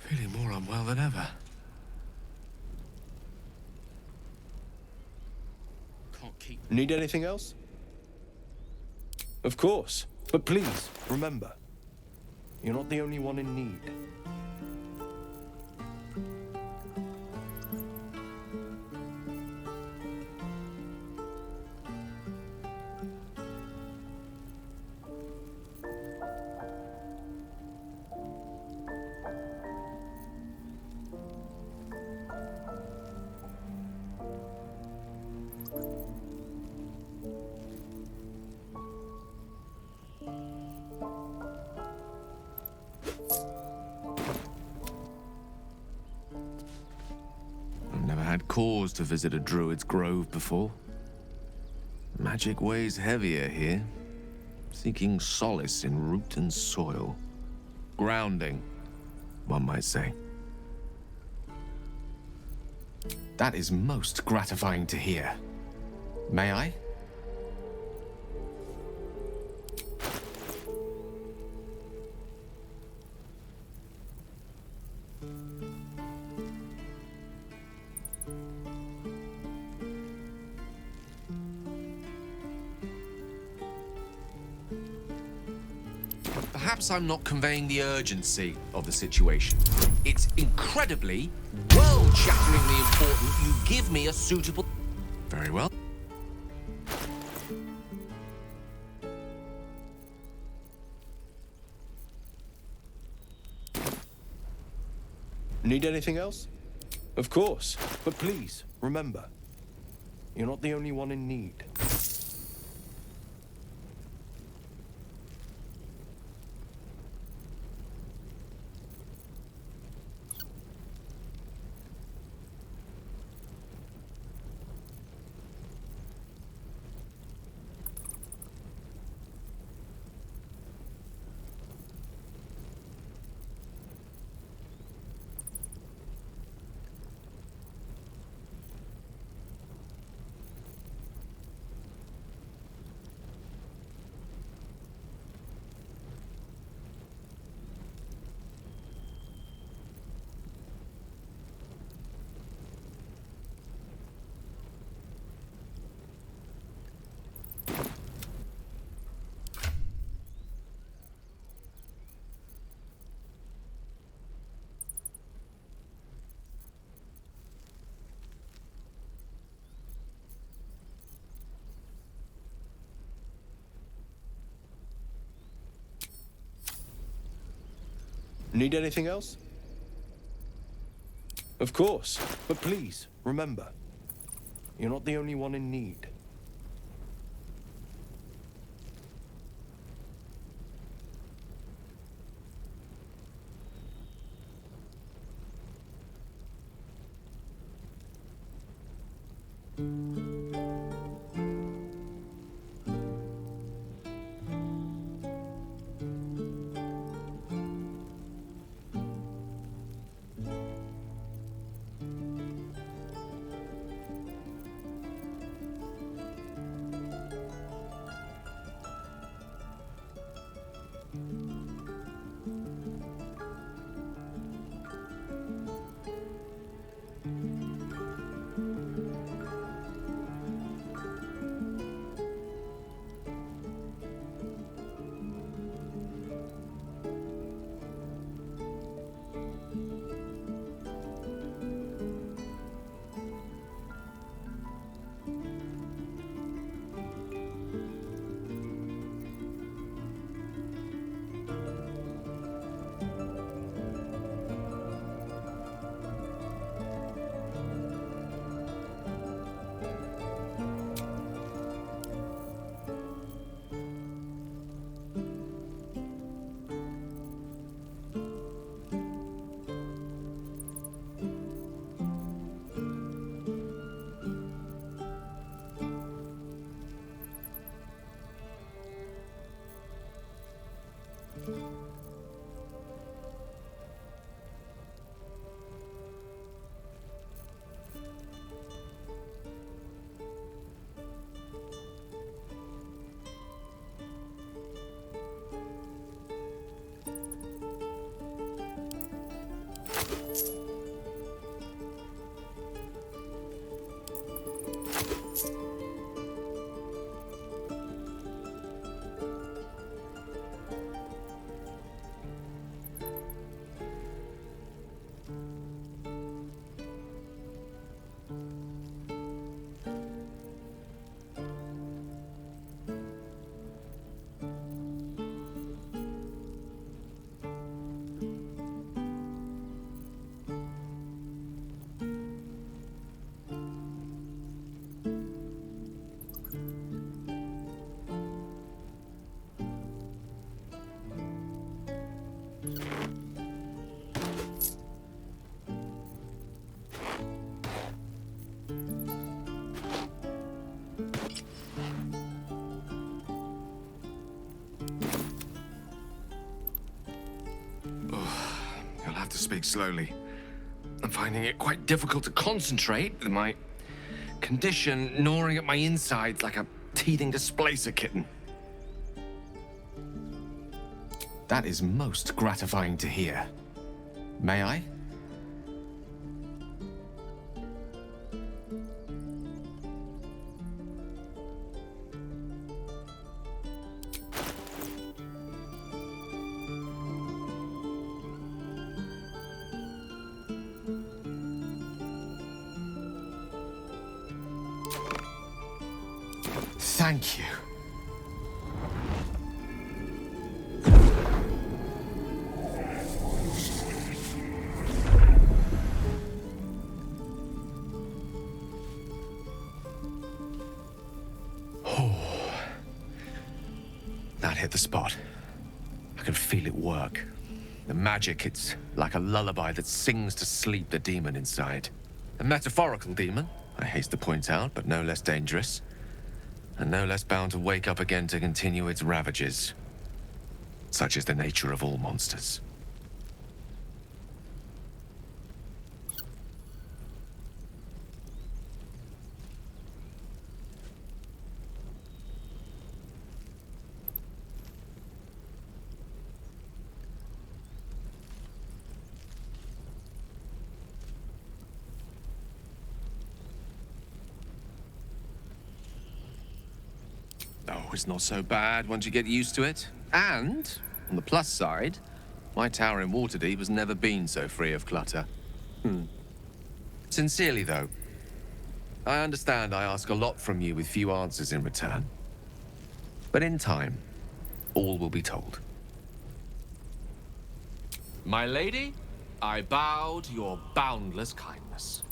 Feeling more unwell than ever. Can't keep. Need anything else? Of course. But please, remember, you're not the only one in need. Cause to visit a druid's grove before. Magic weighs heavier here, seeking solace in root and soil. Grounding, one might say. That is most gratifying to hear. May I? Perhaps I'm not conveying the urgency of the situation. It's incredibly, world-shatteringly important you give me a suitable... Very well. Need anything else? Of course. But please, remember, you're not the only one in need. Need anything else? Of course, but please, remember, you're not the only one in need. To speak slowly. I'm finding it quite difficult to concentrate with my condition gnawing at my insides like a teething displacer kitten. That is most gratifying to hear. May I? Thank you. Oh, that hit the spot. I can feel it work. The magic, it's like a lullaby that sings to sleep the demon inside. A metaphorical demon, I haste to point out, but no less dangerous. And no less bound to wake up again to continue its ravages. Such is the nature of all monsters. Oh, it's not so bad once you get used to it. And, on the plus side, my tower in Waterdeep has never been so free of clutter. Sincerely, though, I understand I ask a lot from you with few answers in return. But in time, all will be told. My lady, I bow to your boundless kindness.